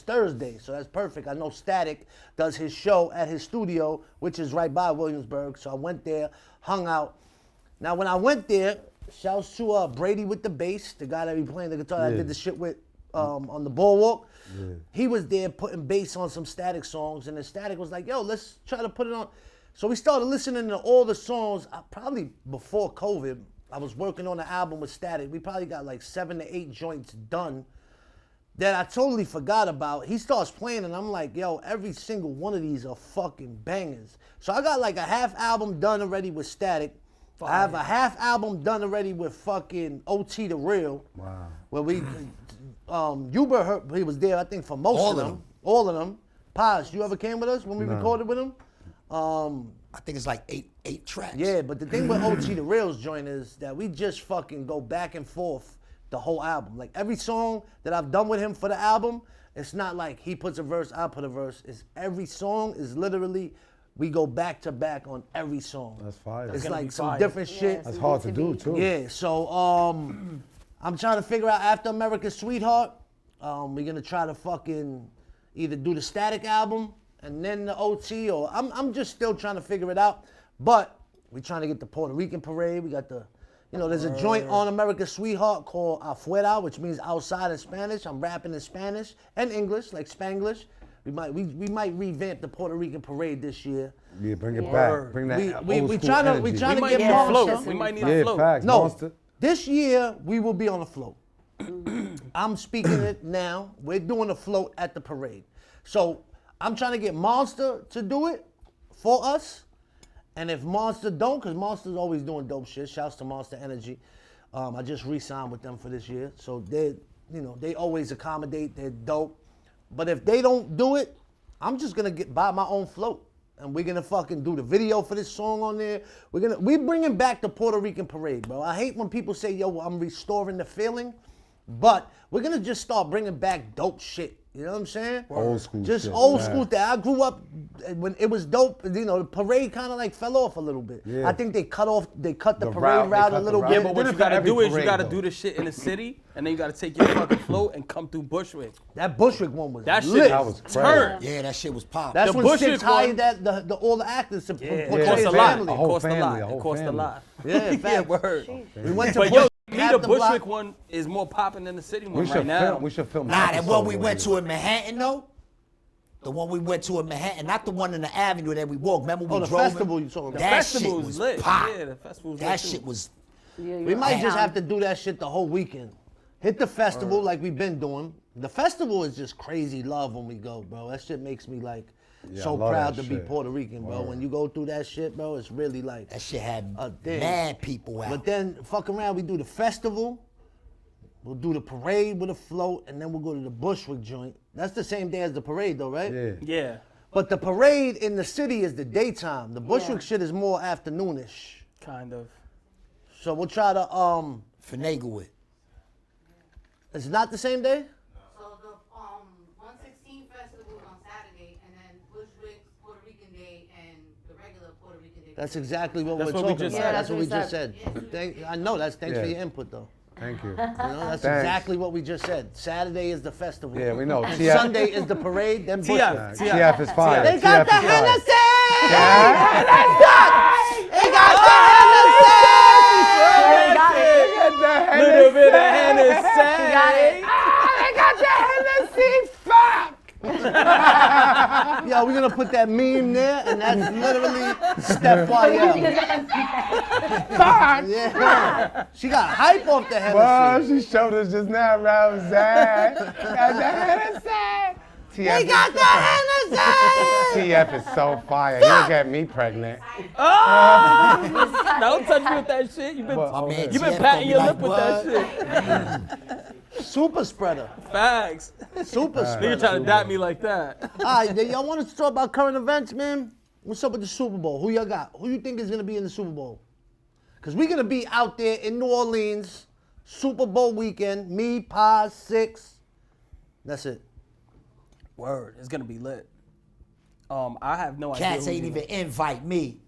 Thursday, so that's perfect. I know Static does his show at his studio, which is right by Williamsburg. So I went there, hung out. Now, when I went there, shouts to Brady with the bass, the guy that be playing the guitar that I did the shit with on the boardwalk. Yeah. He was there putting bass on some Static songs, and then Static was like, yo, let's try to put it on. So we started listening to all the songs, probably before COVID. I was working on an album with Static. We probably got like 7 to 8 joints done that I totally forgot about. He starts playing, and I'm like, yo, every single one of these are fucking bangers. So I got like a half album done already with Static. I have a half album done already with fucking OT The Real. Wow. Where we, Uber, he was there, I think, for most of them. All of them. Paz, you ever came with us when we recorded with him? I think it's like eight tracks. Yeah, but the thing with OT the Real's joint is that we just fucking go back and forth the whole album. Like every song that I've done with him for the album, it's not like he puts a verse, I put a verse. It's every song is literally, we go back to back on every song. That's fire. It's gonna like be some fire. different shit. That's hard to do too. Yeah, so I'm trying to figure out after America's Sweetheart, we're gonna try to fucking either do the Static album and then the OT, or I'm just still trying to figure it out. But we're trying to get the Puerto Rican parade. We got the, there's a joint on America's Sweetheart called Afuera, which means outside in Spanish. I'm rapping in Spanish and English, like Spanglish. We might revamp the Puerto Rican parade this year. Yeah, bring it back. Bring that old we school trying to energy. we We trying to might get need a Monster. float. We might need Yeah, a float. facts. No, Monster. this year we will be on a float. I'm speaking it now. We're doing a float at the parade. So I'm trying to get Monster to do it for us. And if Monster don't, because Monster's always doing dope shit. Shouts to Monster Energy. I just re-signed with them for this year. So they always accommodate. They're dope. But if they don't do it, I'm just gonna buy my own float. And we're gonna fucking do the video for this song on there. We're bringing back the Puerto Rican parade, bro. I hate when people say, yo, I'm restoring the feeling. But we're gonna just start bringing back dope shit. You know what I'm saying? Old school Just shit, old man. school that I grew up when it was dope. The parade kind of like fell off a little bit. Yeah. I think they cut the The parade route, route they a cut little the bit. Yeah, but what Did you it for gotta every do is you parade, gotta though. do the shit in the city, and then you gotta take your fucking float and come through Bushwick. That Bushwick one was That shit lit. That was crazy. turned. Yeah, that shit was pop. That's The when Bushwick Six hired one- that all the actors to portray It cost his a lot. family. A whole Cost a family, lot. a It whole cost a family. lot. Yeah, Yeah, facts. word. We went to But yo, Bushwick, me half the the block. Bushwick one is more popping than the city one We right should now. film. We should film. Nah, that episode one we on went it. to in Manhattan though. The one we went to in Manhattan, not the one in the avenue that we walked. Remember we Oh, the drove in? festival you talking about. That festival shit was was lit. pop. Yeah, the festival was That lit, too. shit was. We might just have to do that shit the whole weekend. Hit the festival like we've been doing. The festival is just crazy love when we go, bro. That shit makes me like Yeah, so I love proud that to be shit. Puerto Rican, bro. When you go through that shit, bro, it's really like. That shit had Damn. mad people out. But then fuck around, we do the festival. We'll do the parade with a float, and then we'll go to the Bushwick joint. That's the same day as the parade, though, right? Yeah. Yeah, But the parade in the city is the daytime. The Bushwick shit is more afternoonish. kind of. So we'll try to Finagle it. It's not the same day? So the 116 festival is on Saturday, and then Bushwick Puerto Rican Day and the regular Puerto Rican Day. That's exactly what That's we're what we talking just about. said. That's what we just said. said. I know. Thanks for Yeah. your input, though. Thank you. That's Thanks. exactly what we just said. Saturday is the festival. Yeah, we know. And TF Sunday is the parade, then Bushwick. TF is fire. They got TF the is fire. Hennessy! Yeah. They got the Hennessy! Little bit of Hennessy. Got it. They got the Hennessy! Fuck! Yo, we're gonna put that meme there, and that's literally Steph YL. Yeah. She got hype off the Well, Hennessy. she showed us just now, Rosie. Got the Hennessy. They got the Hennessy! TF is so fire. He'll get me pregnant. Don't touch me with that shit. You've been, But, My man you been TF patting your gonna lip be with like, that shit. Super spreader. Facts. Super Nigga spreader. trying to dap me like that. All right, y'all want us to talk about current events, man? What's up with the Super Bowl? Who y'all got? Who you think is gonna be in the Super Bowl? Because we're gonna be out there in New Orleans, Super Bowl weekend. Me, Paz, Six. That's it. Word, it's gonna be lit. I have no idea. Cats who ain't you- even invite me.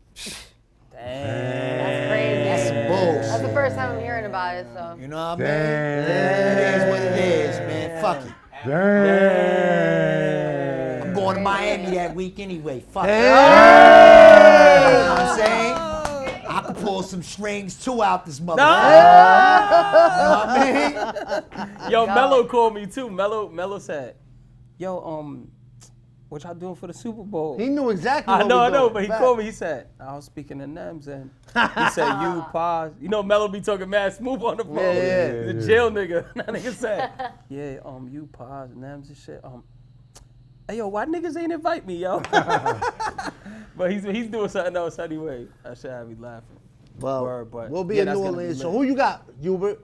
Damn. That's crazy. That's some bullshit. That's the first time I'm hearing about it, so. You know what I mean? Damn. It is what it is, man. Fuck it. Damn. I'm going to Miami that week anyway. Fuck it. You know what I'm saying? I can pull some strings too out this motherfucker. You know what I mean? Yo, Mello called me too. Mello said, "Yo, what y'all doing for the Super Bowl?" He knew exactly I what know, we I know, doing. but he Fact. called me. He said, "I was speaking to Nems, and he said you pause." You know, Mello be talking mad smooth on the phone. Yeah. He's a jail nigga. That nigga said, "Yeah, you pause Nems and shit." Hey yo, why niggas ain't invite me, yo? But he's doing something else anyway. That shit had me laughing. Well, Word, but we'll be yeah, in that's New gonna be Orleans. So lit. who you got, Hubert?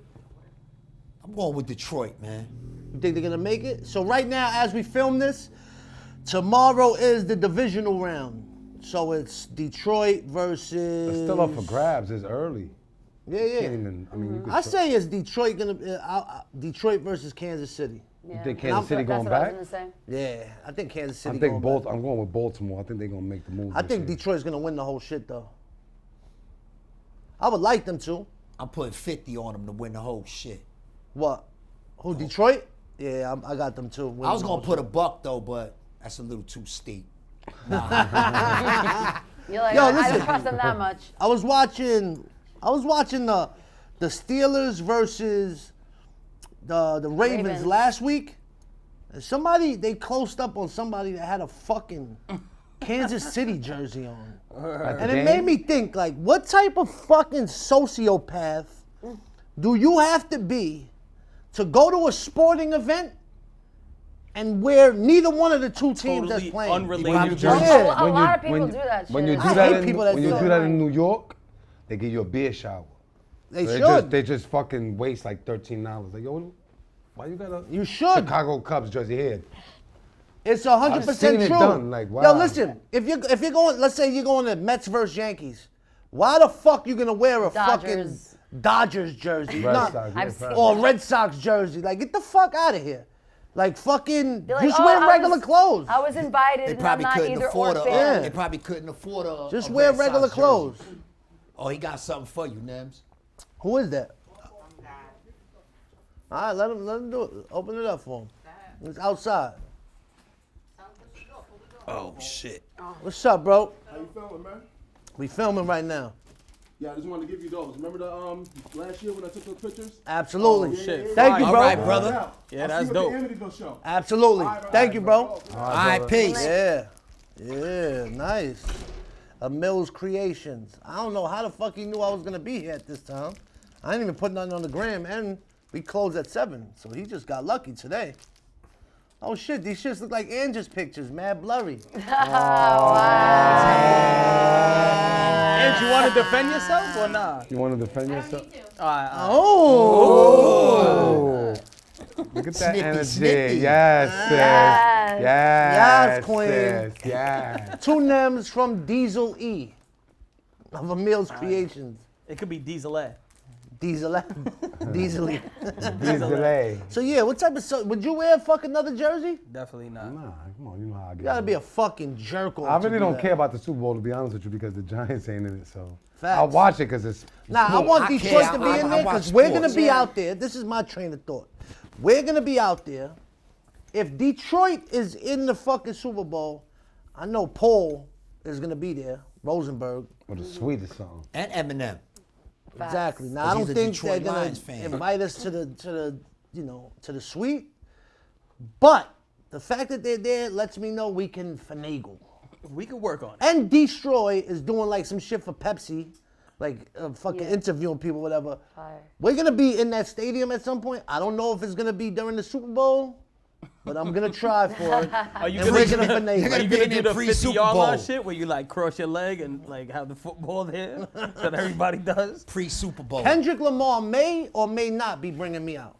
I'm going with Detroit, man. You think they're gonna make it? So right now, as we film this, Tomorrow is the divisional round. So it's Detroit versus. It's still up for grabs. It's early. Yeah, You yeah. can't even, I mean, you could I say it's Detroit Detroit versus Kansas City. Yeah. think Kansas City That's going what I back? was gonna say. Yeah, I think Kansas City. I think going I'm going with Baltimore. I think they're gonna make the move. I this think year. Detroit's gonna win the whole shit though. I would like them to. I'm putting 50 on them to win the whole shit. What? Who? Detroit? Yeah, I got them too. I was gonna put $1 though, but that's a little too steep. You're like, Yo, I listen. don't trust them that much. I was watching the Steelers versus the Ravens last week. And they closed up on somebody that had a fucking Kansas City jersey on. And it made me think, like, what type of fucking sociopath do you have to be to go to a sporting event and wear neither one of the two teams that's Totally playing? unrelated Yeah. jersey. A lot of people do that When shit. you I do that, hate people that when you do do that. that in New York, they give you a beer shower. They So should. They just fucking waste like $13. Like, yo, why you got a You should. Chicago Cubs jersey here? It's 100% I've seen it true. done, like, Yo, wow. listen, if you're going, let's say you're going to Mets versus Yankees, why the fuck you gonna wear a fucking Dodgers. Dodgers jersey? Red Not- Sox, I've yeah, seen- facts. or a Red Sox jersey? Like, get the fuck out of here. Like, fucking, They're like, just "Oh, wear I regular was- clothes. I was invited They and I'm probably not couldn't either afford or a. fan. Yeah. They probably couldn't afford a. Just a wear Red Sox regular jersey. clothes. Oh, he got something for you, Nems. Who is that? All right, let him do it. Open it up for him. It's outside. Oh shit. What's up, bro? How you feeling, man? We filming right now. Yeah, I just wanted to give you those. Remember the last year when I took those pictures? Absolutely. Oh, shit. Thank you, All bro. right, brother. Yeah, I'll that's see you dope. at the Amityville show. Absolutely. Thank you, bro. All right, peace. Yeah. Yeah, nice. A Mills Creations. I don't know how the fuck he knew I was gonna be here at this time. I didn't even put nothing on the gram, and we closed at 7, so he just got lucky today. Oh shit, these shits look like Andrew's pictures, mad blurry. And you want to defend yourself or nah? You want to defend yourself? Oh! Look at that Snippy, energy. snippy. Yes, sis. Yes. Yes, queen. sis. Yes. 2 Nems from Diesel E of a Mills Creations. It could be Diesel A. Diesel Diesel E. These delay. So yeah, what type of would you wear fucking another jersey? Definitely not. Nah, come on, you know how I get. You gotta it. be a fucking jerk off. I to really do don't that. care about the Super Bowl, to be honest with you, because the Giants ain't in it. So Facts. I'll watch it because it's. Nah, I want I Detroit care. to be I- in I there watch because we're gonna sports. be Yeah. out there. This is my train of thought. We're gonna be out there. If Detroit is in the fucking Super Bowl, I know Paul is gonna be there. Rosenberg. Or the sweetest song. And Eminem. Exactly. Now I Because don't he's a think Detroit they're gonna Lions fan. invite us to the to the suite. But the fact that they're there lets me know we can finagle. We could work on it. And Destroy is doing like some shit for Pepsi, like fucking Yeah. interviewing people, whatever. Fire. We're gonna be in that stadium at some point. I don't know if it's gonna be during the Super Bowl, but I'm gonna try for it. Are you And gonna, we're gonna You're finagle. are gonna you be gonna in do there the pre-Super 50-yard line Bowl. shit where you like cross your leg and like have the football there that everybody does? Pre-Super Bowl. Kendrick Lamar may or may not be bringing me out.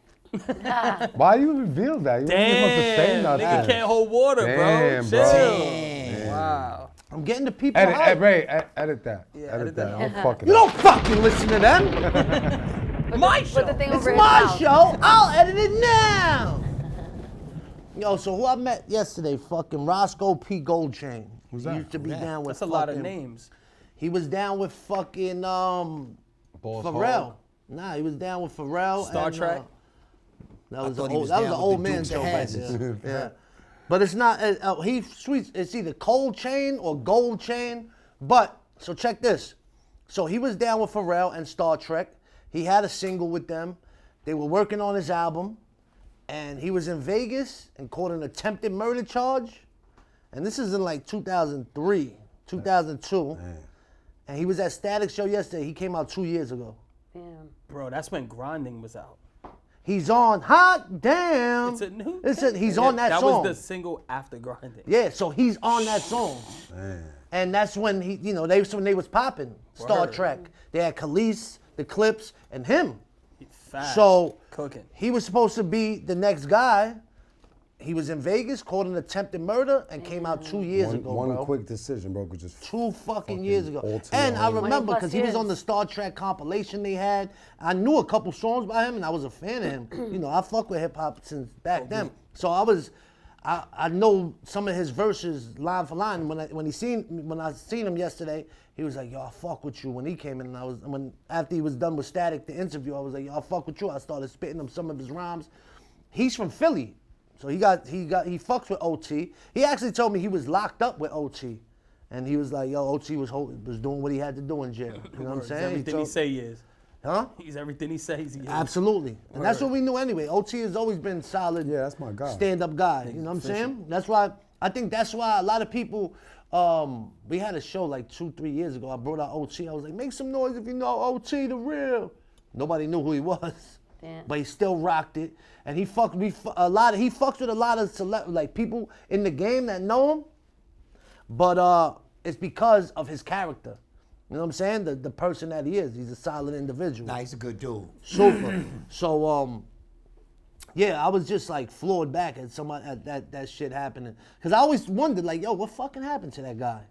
Why you reveal that? You ain't supposed to say Damn, nothing. nigga can't hold water, Damn, bro. bro. Chill. Damn. Wow. I'm getting the people Edit, hyped. Ray, edit that. Yeah, edit edit that. that. I'm fucking. You don't fucking listen to them. My show. Put the thing It's over his my mouth. show. I'll edit it now. Yo, so who I met yesterday? Fucking Roscoe P. Goldchain. He that? used to be down with. That's a lot of fucking- names. He was down with fucking Balls Pharrell. hard. Nah, he was down with Pharrell. Star and, Trek? That was thought an he old, was that was down an with old the man Dukes of joke right Hazzard. there. Yeah. But it's not. He sweet. It's either Cold Chain or Gold Chain. But so check this. So he was down with Pharrell and Star Trek. He had a single with them. They were working on his album, and he was in Vegas and caught an attempted murder charge. And this is in like 2003, 2002. And he was at Static Show yesterday. He came out 2 years ago. Damn. Bro, that's when Grinding was out. He's on Hot Damn. It's a new. He's on that song. That was the single after Grinding. Yeah, so he's on that song. And that's when that's when they was popping. Star Word. Trek. They had Khalees, the Clips, and him. Facts. So Cooking. he was supposed to be the next guy. he was in Vegas, caught an attempted murder, and came out 2 years ago, One bro. quick decision, bro, could just 2 fucking years ago. alter And your I whole- remember 20+ because he was on the years. Star Trek compilation they had. I knew a couple songs by him, and I was a fan of him. You know, I fuck with hip hop since back then. So I know some of his verses line for line. When I seen him yesterday, he was like, "Yo, I fuck with you." When he came in, and after he was done with Static, the interview, I was like, "Yo, I fuck with you." I started spitting him some of his rhymes. He's from Philly, so he fucks with OT. He actually told me he was locked up with OT, and he was like, "Yo, OT was doing what he had to do in jail." You know what I'm He's saying? everything he say he is. Huh? He's everything he says he is. Absolutely. And that's what we knew anyway. OT has always been solid. Yeah, that's my guy. Stand-up guy. You know what I'm saying? I think that's why a lot of people, we had a show like 2-3 years ago. I brought out OT. I was like, make some noise if you know OT the real. Nobody knew who he was. Damn. But he still rocked it. And he fucks with a lot of like people in the game that know him. But it's because of his character. You know what I'm saying? The person that he is. He's a solid individual. Nah, he's a good dude. Super. So yeah, I was just like floored back at that shit happening. Cause I always wondered like, yo, what fucking happened to that guy?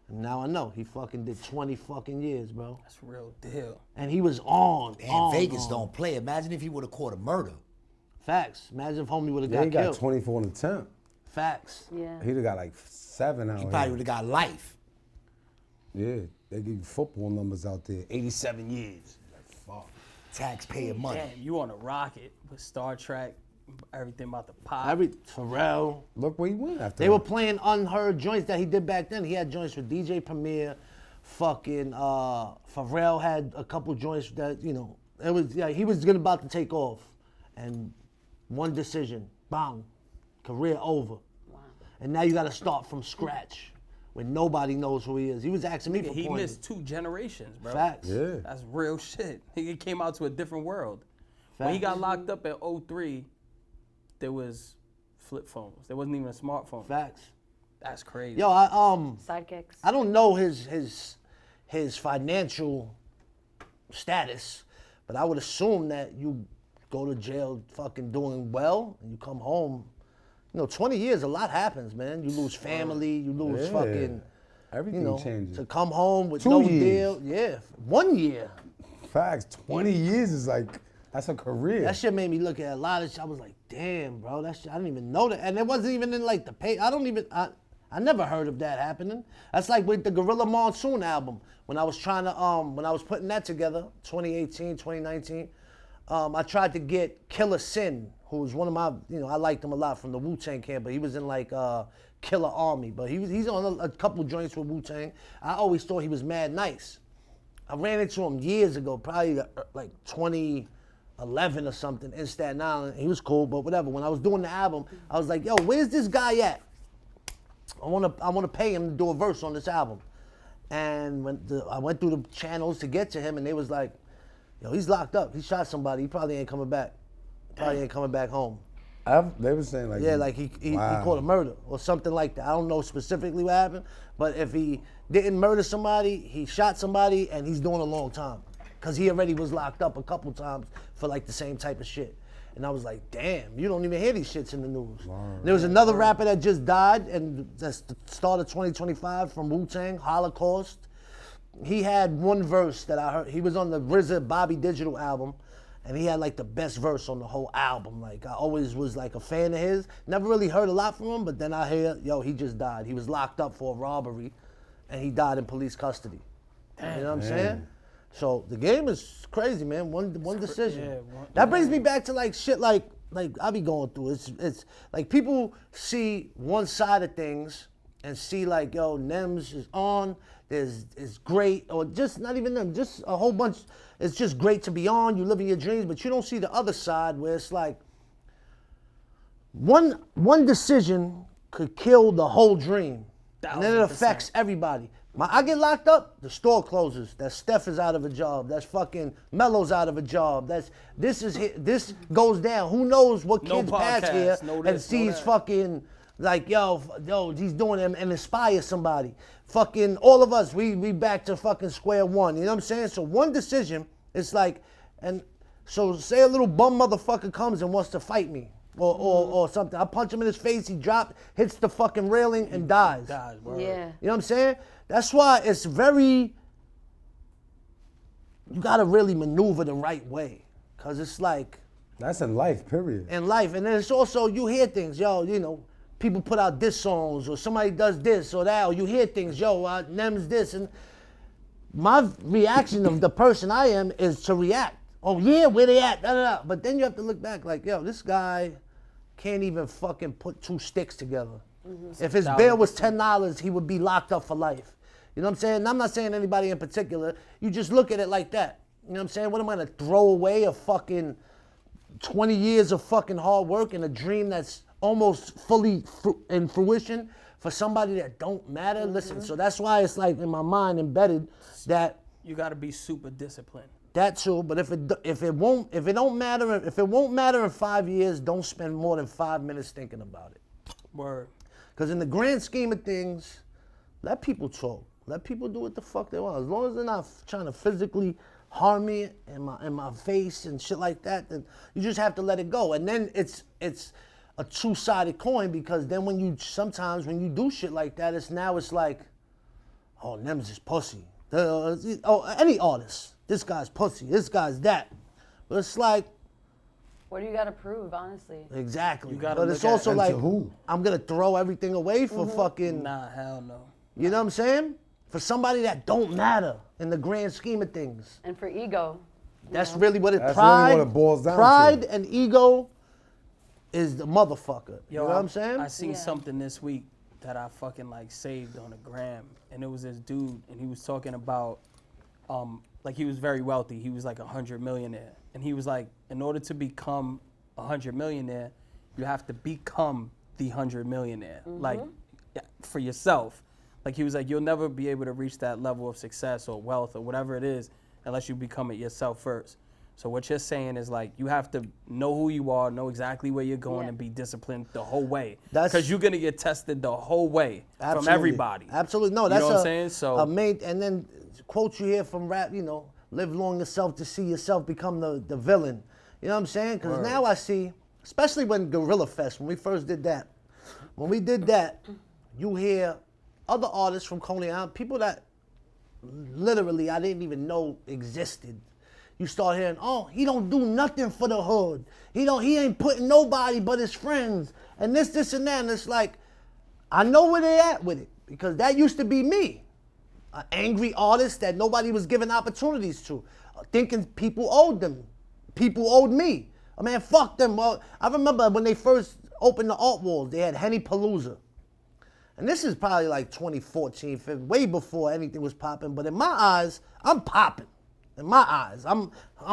And now I know he fucking did 20 fucking years, bro. That's a real deal. And he was on. Man, Vegas don't play. Imagine if he would have caught a murder. Facts. Imagine if homie would have Yeah, he got got killed. 24 in attempt. Facts. Yeah. He'd have got like 7 out He here. probably would have got life. Yeah, they give you football numbers out there. 87 years. Like, fuck. Taxpayer money. Damn, you on a rocket with Star Trek, everything about the pop. Pharrell. Look where he went after They that. were playing unheard joints that he did back then. He had joints with DJ Premier. Fucking Pharrell had a couple joints that, you know, it was, yeah, he was about to take off. And one decision, bang, career over. Wow. And now you got to start from scratch when nobody knows who he is. He was asking me for He pointers. missed 2 generations, bro. Facts. Yeah. That's real shit. He came out to a different world. When he got locked up at 03, there was flip phones. There wasn't even a smartphone. Facts. That's crazy. Yo, Sidekicks. I don't know his financial status, but I would assume that you go to jail fucking doing well and you come home. You know, 20 years, a lot happens, man. You lose family, you lose Yeah. fucking, Everything you know, changes. to come home with 2 no years. deal. Yeah, 1 year. Facts. 20 years is like, that's a career. That shit made me look at a lot of shit. I was like, damn, bro, that shit, I didn't even know that. And it wasn't even in like the pay. I never heard of that happening. That's like with the Gorilla Monsoon album. When I was trying to, when I was putting that together, 2018, 2019, I tried to get Killer Sin, who was one of my, you know, I liked him a lot from the Wu-Tang camp, but he was in like Killer Army. But he's on a couple joints with Wu-Tang. I always thought he was mad nice. I ran into him years ago, probably like 2011 or something in Staten Island. He was cool, but whatever. When I was doing the album, I was like, yo, where's this guy at? I wanna pay him to do a verse on this album. And I went through the channels to get to him, and they was like, yo, he's locked up. He shot somebody. He probably ain't coming back. Probably ain't coming back home. They were saying like, Yeah, like he wow. caught a murder or something like that. I don't know specifically what happened, but if he didn't murder somebody, he shot somebody, and he's doing a long time. Because he already was locked up a couple times for like the same type of shit. And I was like, damn, you don't even hear these shits in the news. There was another rapper that just died, and that's the start of 2025 from Wu-Tang, Holocaust. He had one verse that I heard. He was on the RZA Bobby Digital album, and he had like the best verse on the whole album. Like I always was like a fan of his. Never really heard a lot from him, but then I hear, yo, he just died. He was locked up for a robbery, and he died in police custody. You know what I'm saying? So the game is crazy, man. One decision. That brings me back to like shit like I be going through. It's like people see one side of things and see like, yo, Nems is on. It's great, or just not even them, just a whole bunch. It's just great to be on. You living your dreams, but you don't see the other side where it's like one decision could kill the whole dream, and then it affects everybody. I get locked up, the store closes. That Steph is out of a job. That's fucking Melo's out of a job. This goes down. Who knows what No kids pass podcast, here no and this, no sees that. fucking like, yo, he's doing them and inspire somebody. Fucking all of us, we back to fucking square one. You know what I'm saying? So one decision, it's like, and so say a little bum motherfucker comes and wants to fight me. or something. I punch him in his face, he hits the fucking railing and dies. Word. Yeah. You know what I'm saying? That's why it's very, you gotta really maneuver the right way. Cause it's like, That's in life, period. in life. And then it's also, you hear things, yo, you know, people put out diss songs or somebody does this or that, or you hear things, yo, Nems this. And my reaction of the person I am is to react. Oh yeah, where they at? Da, da, da. But then you have to look back like, yo, this guy can't even fucking put 2 sticks together. If his bail was $10, he would be locked up for life. You know what I'm saying? And I'm not saying anybody in particular. You just look at it like that. You know what I'm saying? What am I gonna throw away a fucking 20 years of fucking hard work and a dream that's almost fully in fruition for somebody that don't matter? Listen, so that's why it's like in my mind embedded that You got to be super disciplined. that too. But if it won't matter in 5 years, don't spend more than 5 minutes thinking about it. Word. Because in the grand scheme of things, let people talk. Let people do what the fuck they want. As long as they're not trying to physically harm me in my face and shit like that, then you just have to let it go. And then it's a two-sided coin, because then sometimes when you do shit like that, it's like, oh, Nems is pussy. Any artist, this guy's pussy, this guy's that. But it's like, What do you got to prove, honestly? exactly. You gotta But look it's at also it. like, And to who? I'm gonna throw everything away for fucking, Nah, hell no. you know what I'm saying? For somebody that don't matter in the grand scheme of things. And for ego. That's really what it. That's Pride, really what it boils down to. Pride and ego is the motherfucker. You know what I'm saying? I seen something this week that I fucking like saved on a gram, and it was this dude, and he was talking about, like he was very wealthy. He was like $100 millionaire, and he was like, in order to become $100 millionaire, you have to become the $100 millionaire, like for yourself. Like he was like, you'll never be able to reach that level of success or wealth or whatever it is unless you become it yourself first. So what you're saying is like, you have to know who you are, know exactly where you're going, and be disciplined the whole way. Because you're gonna get tested the whole way from everybody. Absolutely. No, You that's know what I'm saying? So and then quotes you hear from rap, you know, live long yourself to see yourself become the villain. You know what I'm saying? Because now I see, especially when Gorilla Fest, when we first did that, you hear other artists from Coney Island, people that literally I didn't even know existed. You start hearing, oh, he don't do nothing for the hood. He ain't putting nobody but his friends. And this, and that. And it's like, I know where they at with it. Because that used to be me. An angry artist that nobody was giving opportunities to. Thinking people owed them. People owed me. I mean, fuck them. Well, I remember when they first opened the art walls, they had Hennessyyyy. And this is probably like 2014, way before anything was popping. But in my eyes, I'm popping. In my eyes, I'm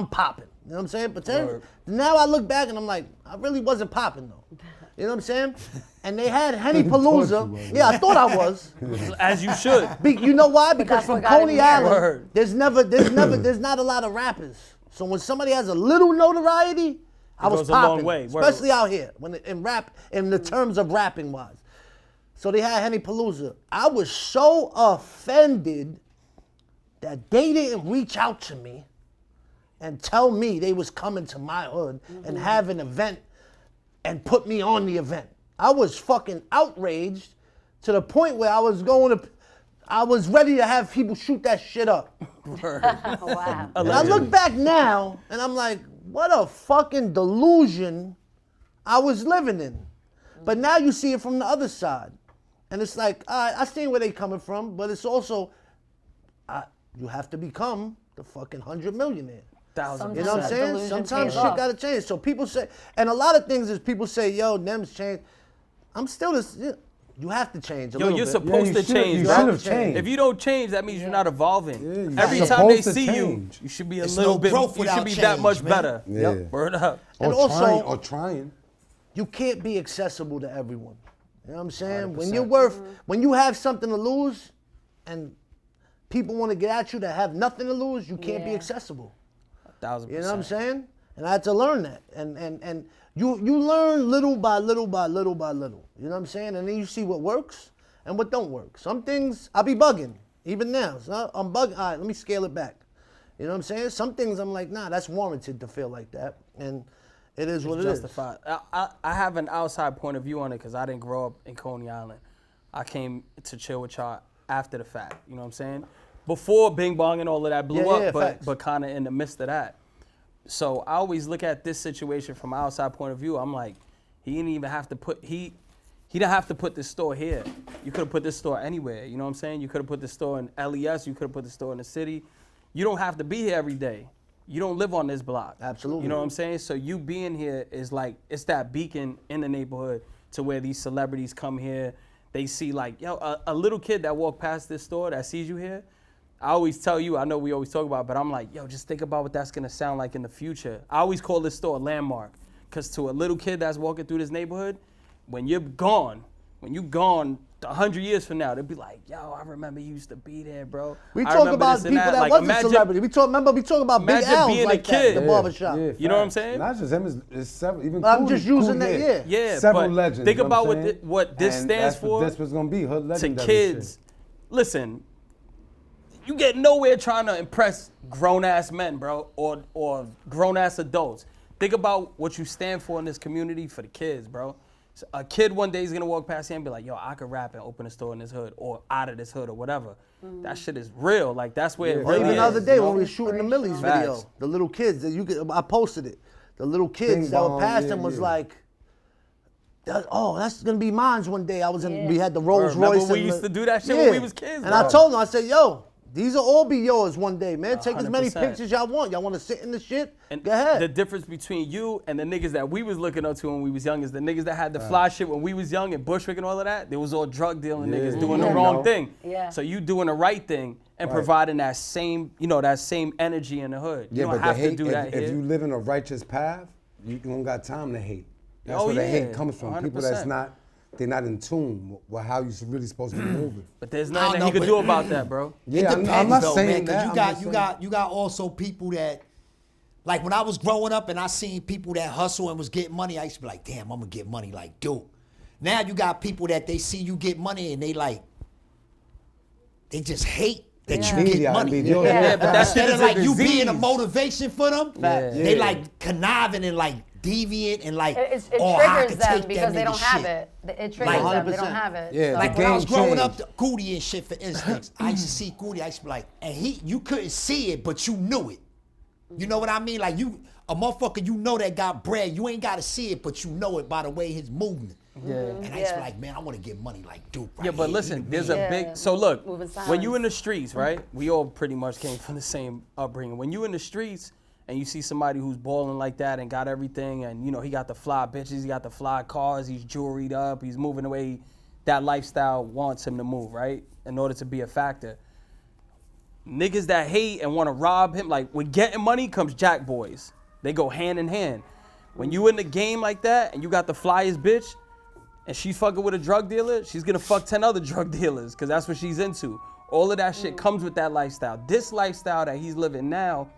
popping. You know what I'm saying? But then, now I look back and I'm like, I really wasn't popping though. You know what I'm saying? And they had Hennessyyyy. Yeah, I thought I was. as you should. You know why? Because that's from what got him Coney here. Island, there's not a lot of rappers. So when somebody has a little notoriety, I was goes a long popping. way. Word. Especially out here, in the terms of rapping wise. So they had Hennessyyyy. I was so offended that they didn't reach out to me and tell me they was coming to my hood and have an event and put me on the event. I was fucking outraged to the point where I was ready to have people shoot that shit up. Wow. And I look back now and I'm like, what a fucking delusion I was living in. But now you see it from the other side. And it's like, I see where they coming from, but it's also, you have to become the fucking 100 millionaire. 1,000%. You know what I'm saying? Delusion Sometimes pays shit off. gotta change. So people say, and a lot of things is people say, yo, Nems changed. I'm still this, you have to change a Yo, little you're bit. supposed to change, You bro. should have changed. If you don't change, that means you're not evolving. you're Every not time they supposed to see you, change. you should be a It's little no bit. growth You should without be that change, much man. better. Yeah. Word up. And Or also, trying. you can't be accessible to everyone. You know what I'm saying? 100%. When you're when you have something to lose and people want to get at you that have nothing to lose, you can't be Yeah. accessible. 1,000%. You know what I'm saying? And I had to learn that. And you learn little by little by little by little. You know what I'm saying? And then you see what works and what don't work. Some things I be bugging, even now. So I'm bugging. All right, let me scale it back. You know what I'm saying? Some things I'm like, nah, that's warranted to feel like that. And It is what it is. Justified. I have an outside point of view on it because I didn't grow up in Coney Island. I came to chill with y'all after the fact. You know what I'm saying? Before Bing Bong and all of that blew up, but kind of in the midst of that. So I always look at this situation from an outside point of view. I'm like, he didn't even have to put he didn't have to put this store here. You could have put this store anywhere. You know what I'm saying? You could have put this store in LES. You could have put the store in the city. You don't have to be here every day. You don't live on this block. Absolutely. You know what I'm saying? So you being here is like, it's that beacon in the neighborhood to where these celebrities come here. They see like, yo, a little kid that walked past this store that sees you here. I always tell you, I know we always talk about it, but I'm like, yo, just think about what that's gonna sound like in the future. I always call this store a landmark, because to a little kid that's walking through this neighborhood, when you're gone 100 years from now, they'll be like, yo, I remember you used to be there, bro. We talk about people that wasn't celebrity. We talk about Big Al's being like a kid. that, the barbershop. Yeah, You know what I'm saying? Not just him, it's several, even I'm Cool, just using Cool, that, Yeah, several but legends. think you know about I'm saying? what this And stands for. That's what's gonna be hood To legendary kids. shit. Listen, you get nowhere trying to impress grown-ass men, bro, or grown-ass adults. Think about what you stand for in this community for the kids, bro. So a kid one day is gonna walk past here and be like, yo, I could rap and open a store in this hood or out of this hood or whatever. That shit is real. Like, that's where it Or really even is. the other day you know? when we were shooting the Millies video, Facts. the little kids that I posted it. The little kids Bing that were bong, past yeah, them was yeah. like, oh, that's gonna be mine one day. We had the Rolls Remember Royce. we and used to do that shit when we was kids, And bro. I told them, I said, yo, these will all be yours one day, man. Take as many 100%. pictures y'all want. Y'all want to sit in the shit? And Go ahead. the difference between you and the niggas that we was looking up to when we was young is the niggas that had the fly shit when we was young and Bushwick and all of that. They was all drug dealing niggas doing the wrong thing. Yeah. So you doing the right thing and providing that same, that same energy in the hood. You don't but have the hate, to do that if here. you live in a righteous path, you don't got time to hate. That's Oh, where the yeah, hate comes from. People 100%. they're not in tune with how you're really supposed to be moving. But there's I nothing don't that he know, could but- do about that, bro. Yeah, It I'm depends, not though, saying man, that. because you got also people that, like when I was growing up and I seen people that hustle and was getting money, I used to be like, damn, I'm gonna get money like Duke. Now you got people that they see you get money and they just hate that you get Media, money. Yeah, but that shit Instead of is a like you being a disease. motivation for them, they Yeah. like conniving and like deviant and like, It oh, I triggers could them take because that they don't nigga have shit. it. It triggers Like, them. They don't 100%. have it. Yeah, so. Like when I was game growing up, changed. Goody and shit, for instance, I used to see Goody, I used to be like, and you couldn't see it, but you knew it. You know what I mean? Like a motherfucker you know that got bread, you ain't gotta see it, but you know it by the way his movement. Yeah. And I used to be like, man, I wanna get money like Duke right Yeah, but here. listen, He there's the a man. big. So look, Moving when you silence. in the streets, right? We all pretty much came from the same upbringing. When you in the streets and you see somebody who's balling like that and got everything, and he got the fly bitches, he got the fly cars, he's jewelried up, he's moving the way that lifestyle wants him to move, right? In order to be a factor. Niggas that hate and want to rob him, like when getting money comes jack boys. They go hand in hand. When you in the game like that and you got the flyest bitch, and she's fucking with a drug dealer, she's gonna fuck 10 other drug dealers, because that's what she's into. All of that shit comes with that lifestyle. This lifestyle that he's living now,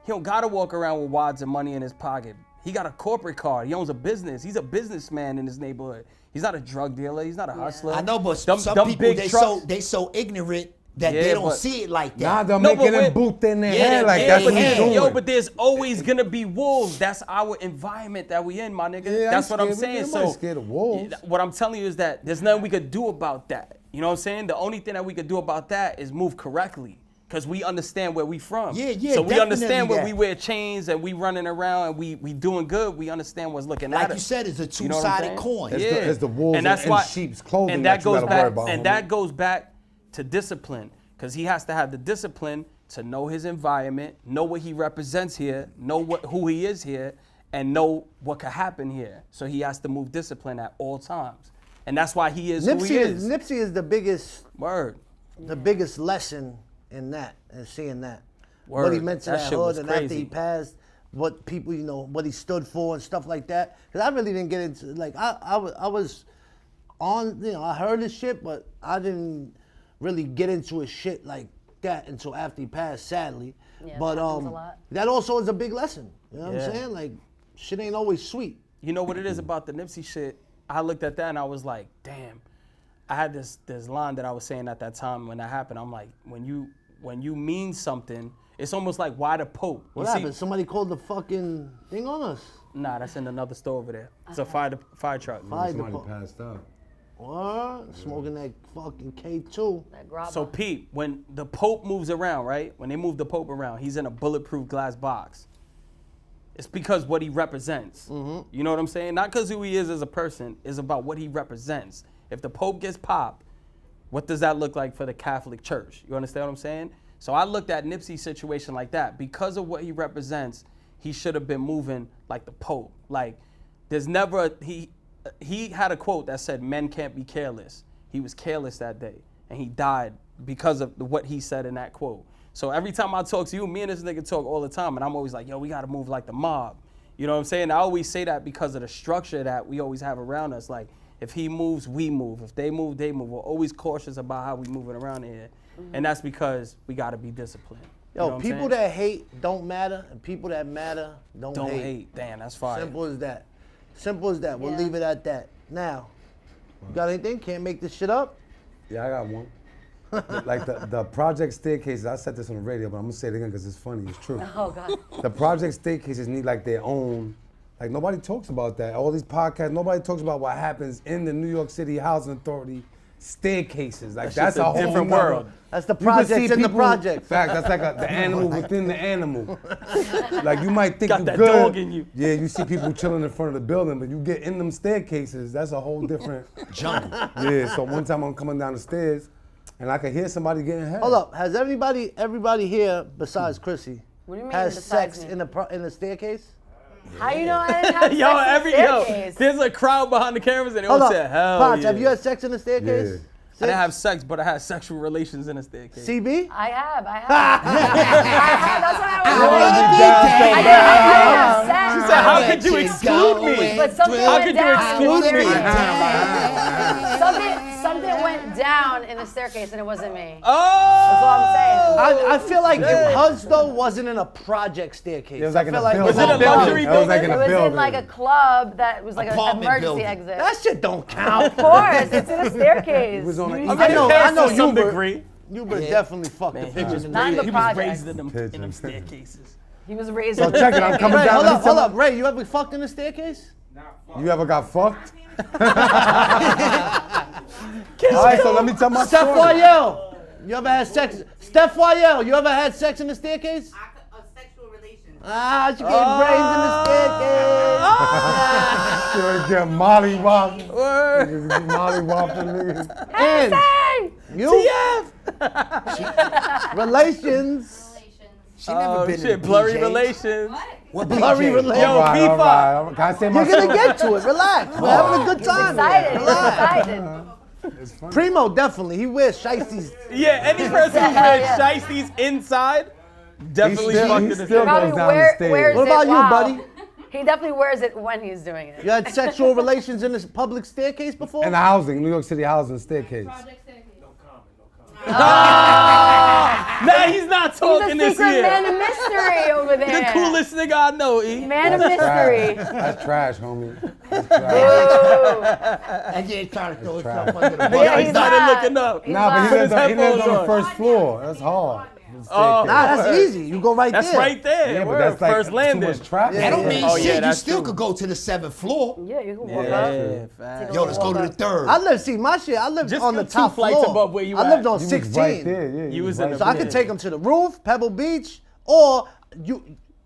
he don't gotta walk around with wads of money in his pocket. He got a corporate card. He owns a business. He's a businessman in his neighborhood. He's not a drug dealer. He's not a hustler. I know, but Them some people, big they trucks- so ignorant that Yeah, they don't but- see it like Nah, that. they're No, making but them boot in their Yeah, head like yeah, that's but what he's yeah. doing. Yo, but there's always gonna be wolves. That's our environment that we in, my nigga. Yeah, That's what I'm scared. saying. Everybody's So scared of wolves. what I'm telling you is that there's nothing we could do about that. You know what I'm saying? The only thing that we could do about that is move correctly. Cause we understand where we from. Yeah, yeah, So we understand definitely when we that. wear chains and we running around and we doing good. We understand what's looking at Like us. you said, it's a You know what I'm two-sided saying? coin. It's the wolves and that's in why, sheep's clothing and that that you goes gotta back, worry about, and homie. that goes back to discipline, because he has to have the discipline to know his environment, know what he represents here, know who he is here, and know what could happen here. So he has to move discipline at all times, and that's why he is who he is. Nipsey is the biggest lesson in that, and seeing that. What he Word. meant to That that shit was hood, and after crazy. he passed, what people, what he stood for and stuff like that. Because I really didn't get into, like, I was on, I heard his shit, but I didn't really get into his shit like that until after he passed, sadly. Yeah, But that happens a lot. that also is a big lesson. You know what Yeah. I'm saying? Like, shit ain't always sweet. You know what it is about the Nipsey shit? I looked at that and I was like, damn. I had this line that I was saying at that time when that happened. I'm like, when you mean something, It's almost like why the Pope? What You see- happened? Somebody called the fucking thing on us. Nah, that's in another store over there. It's a fire truck. Fire Somebody department. passed out. What? Smoking that fucking K2. That grabba. So Pete, when the Pope moves around, right? When they move the Pope around, he's in a bulletproof glass box. It's because what he represents. You know what I'm saying? Not because who he is as a person. It's about what he represents. If the Pope gets popped, what does that look like for the Catholic Church? You understand what I'm saying? So I looked at Nipsey's situation like that. Because of what he represents, he should have been moving like the Pope. Like, there's never, he had a quote that said, men can't be careless. He was careless that day, and he died because of what he said in that quote. So every time I talk to you, me and this nigga talk all the time, and I'm always like, yo, we gotta move like the mob. You know what I'm saying? I always say that because of the structure that we always have around us. Like, if he moves, we move. If they move, they move. We're always cautious about how we moving around here. And that's because we gotta be disciplined. You know Yo, what I'm people saying? that hate don't matter, and people that matter don't Don't hate. hate. Damn, that's fire. Simple as that. Simple as that. We'll Yeah. leave it at that. Now, you got anything? Can't make this shit up? Yeah, I got one. Like the project staircases, I said this on the radio, but I'm gonna say it again because it's funny, it's true. Oh God. The project staircases need like their own, like nobody talks about that. All these podcasts, nobody talks about what happens in the New York City Housing Authority staircases. Like that's just a a whole different nother- world. That's the You can see projects in the people- projects. Fact, that's like the animal within the animal. Like you might think Got you that good. dog in you. Yeah, you see people chilling in front of the building, but you get in them staircases, that's a whole different Jungle. Yeah, so one time I'm coming down the stairs and I could hear somebody getting head. Hold up. Has everybody here besides Chrissy What do you mean has besides sex me? in the staircase? How you know I didn't have Yo, sex in the staircase? there's a crowd behind the cameras and they Hold all up. say, hell Pops, yeah. have you had sex in the staircase? Yeah. I didn't have sex, but I had sexual relations in a staircase. CB? I have. I have. That's what I was Down, I didn't have sex. She said, how could you exclude me? But something How went could you down. exclude me? Something went down in the staircase and it wasn't me. Oh! That's all I'm saying. I feel like hers though wasn't in a project staircase. It was like I in feel a like building. Was it a luxury It was like in It a was building. in like a club that was like an Apartment emergency building. exit. That shit don't count. Of course, it's in a staircase. It was on a I know to some Hubert. degree. Hubert definitely fucked Man, the he pictures. was, Not in the raised, he was projects. raised in them Pigeons. staircases. He was raised So in the check it, I'm coming Ray, down. hold let me up, tell hold my- up. Ray, you ever fucked in the staircase? You ever got fucked? All right, so let me tell my Steph story. Royale, you ever had sex? Steph Royale, you ever had sex in the staircase? Sexual relations. Ah, she getting brains in the staircase. You ain't get Molly Wop. Molly Whopping niggas. And you, relations. She never Oh been shit, in the blurry BJs. relations. What Blurry BJ? relations. Yo, All right, all P5. right. Can I say my You're gonna story? get to it. Relax. We're having a good time. excited. here. Relax. Excited. Primo definitely. He wears shiesties. Yeah, any person who Hell wears yeah. shiesties inside definitely He fucked in the still staircase. Probably goes down the stairs. wears What it about you, while- buddy? He definitely wears it when he's doing it. You had sexual relations in this public staircase before? In the housing, New York City housing staircase. Nah, he's not He's talking a this secret year. man of mystery over there. The coolest nigga I know, E. Man of mystery. That's trash, homie. That's trash. And yeah, trying to throw Trash. himself under the Yeah, bus. Yeah, he he's started not. looking up. He's Nah, but he not. lives on, he lives on the on. first floor. That's hard. Oh. Nah, that's easy. You go right That's there. right there. Yeah, but Word, that's like first too landing. much traffic. That don't mean Oh, yeah, shit. You that's still true. could go to the 7th floor. Yeah, you can walk Yeah, up. facts. Yo, let's go to the 3rd. I lived, see, my shit, I lived Just on the go two top flights floor. above where you I lived at. on He was 16. right there. Yeah, You was right in the So I there. could take them to the roof, Pebble Beach, or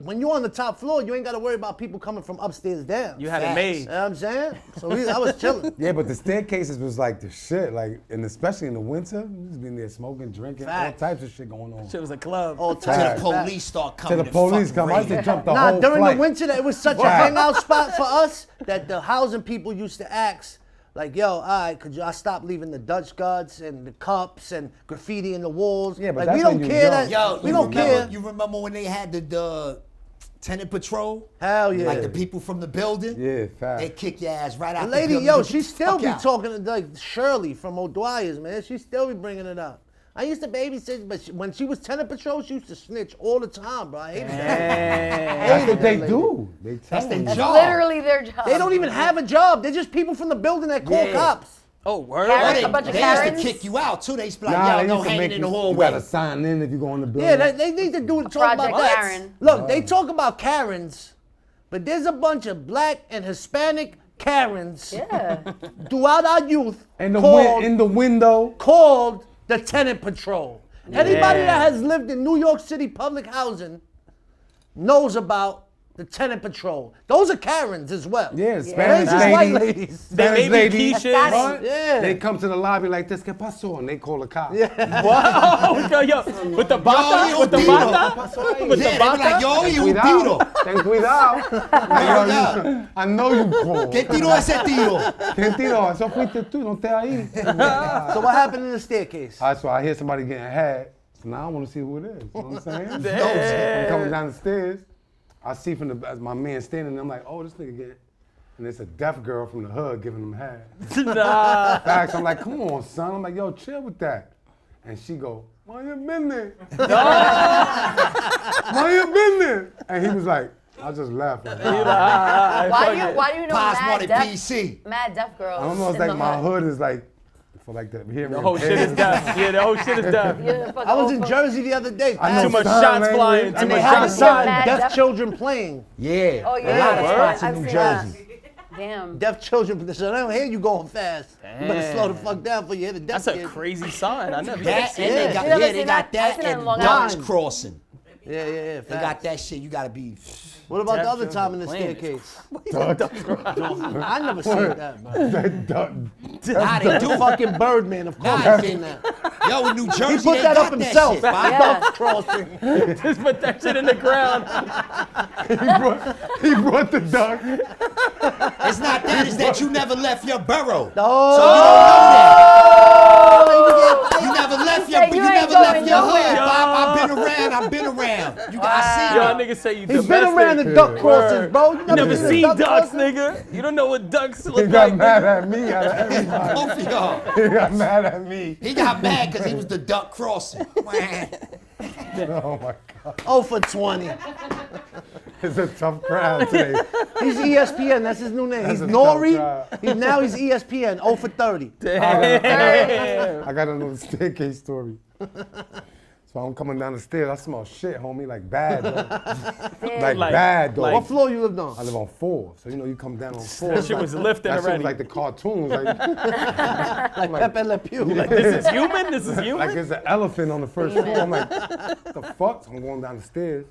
when you're on the top floor, you ain't got to worry about people coming from upstairs down. You had it Facts. made. You know what I'm saying? So I was chilling. Yeah, but the staircases was like the shit. Like, and especially in the winter, you just been there smoking, drinking, Facts. all types of shit going on. Shit was a club. All Till time. the police start Till coming. the and police fucking come, I used to raid. jump the Nah, whole during flight. the winter, it was such a Wow. hangout spot for us that the housing people used to ask, like, yo, all right, could y'all stop leaving the Dutch guards and the cups and graffiti in the walls? Yeah, but like, that's we don't when you care young. that. Yo, we you don't remember, care. You remember when they had the Tenant Patrol? Hell yeah. Like the people from the building? Yeah, fact. They kick your ass right out The the lady, building. yo, Get she the still fuck be out. talking to like Shirley from O'Dwyer's, man. She still be bringing it up. I used to babysit, but when she was Tenant Patrol, she used to snitch all the time, bro. I hated that. That's Hated what they that lady. do. They tell That's their you. That's job. literally their job. They don't even have a job. They're just people from the building that call Yeah. cops. Oh, word. Karen? Or A bunch of they used Karens? to kick you out too. They used to be like, Nah, yo, they no used to hanging make in the you hallway. gotta sign in if you go in the building. Yeah, they need to talk about Project that. Karen. Look, they talk about Karens, but there's a bunch of black and Hispanic Karens Yeah. throughout our youth in called, the window. called the Tenant Patrol. Anybody that has lived in New York City public housing knows about the Tenant Patrol. Those are Karens as well. Yeah, They Spanish ain't just white ladies. ladies. They Spanish may be ladies. quiches. What? Yeah. They come to the lobby like this, ¿Qué pasó? And they call the cops. Wow. Yo, with the bata? Yo, With the Dino. bata? With Yeah, the they be bata? like, yo, you tiro. Cuidado. Ten cuidado. Yo, I know you called. ¿Qué tiro ese tiro? ¿Quién tiró? Eso fuiste tú, no estés ahí. So what happened in the staircase? So I hear somebody getting had. So now I want to see who it is. You know what I'm saying? Damn. I'm coming down the stairs. I see from the my man standing there. I'm like, oh, this nigga getting. And it's a deaf girl from the hood giving him head. Nah. Facts. I'm like, come on, son. I'm like, yo, chill with that. And she go, why you been there? Why you been there? And he was like, I just laughed. Like, Why do you know Pops mad wanted deaf, PC. mad deaf girls? I don't know. It's in like the my hood? hood is like for like the hearing. The whole shit is deaf. Yeah, the whole shit is deaf. Yeah, fuck I was old in folks. Jersey the other day. I know Too much sign shots language. flying. Too And they much have a shots sign, Mad deaf deaf- children playing. Yeah. Oh, A yeah. lot of spots I've in New seen that. Jersey. Damn. Deaf children, so they don't hear you going fast. You better slow the fuck down for you hit the deaf That's a kid. crazy sign. I never That seen and they that. got You never they seen got that? I've that seen it in and Long ducks Island. crossing. Yeah, They got that shit. You gotta be. What about the Deaf other time in the children staircase? Duck. I never seen that, bro. That duck. Nah, they do. Fucking Birdman, of course Nah, I've seen that. Yo, in New Jersey, He put they that got up himself. That shit, Bob. Yeah. Duck crossing. Just put that shit in the ground. He brought the duck. It's not that. It's that you never left your burrow. Oh. So you don't know that. You never left your. said You you ain't never left going your nowhere. hood, Bob. I've been around. You got see Y'all it. niggas say you He's domestic. been around the duck crossings, bro. You never seen a seen duck ducks, crossing? nigga. You don't know what ducks He look got like. mad at me out of everybody. Both of y'all. He got mad at me. He got mad because he was the duck crossing. Oh my God. 0 for 20. It's a tough crowd today. He's ESPN. That's his new name. That's He's a tough Nori. crowd. He's ESPN. 0 for 30. Damn. I got another staircase story. So I'm coming down the stairs. I smell shit, homie, like bad, though. Like bad, though. What floor you lived on? I live on 4, so you know you come down on 4. That shit was lifting That shit already. was like the cartoons, like Pepe Le Pew. This is human? This is like human? there's an elephant on the first floor. I'm like, what the fuck? So I'm going down the stairs.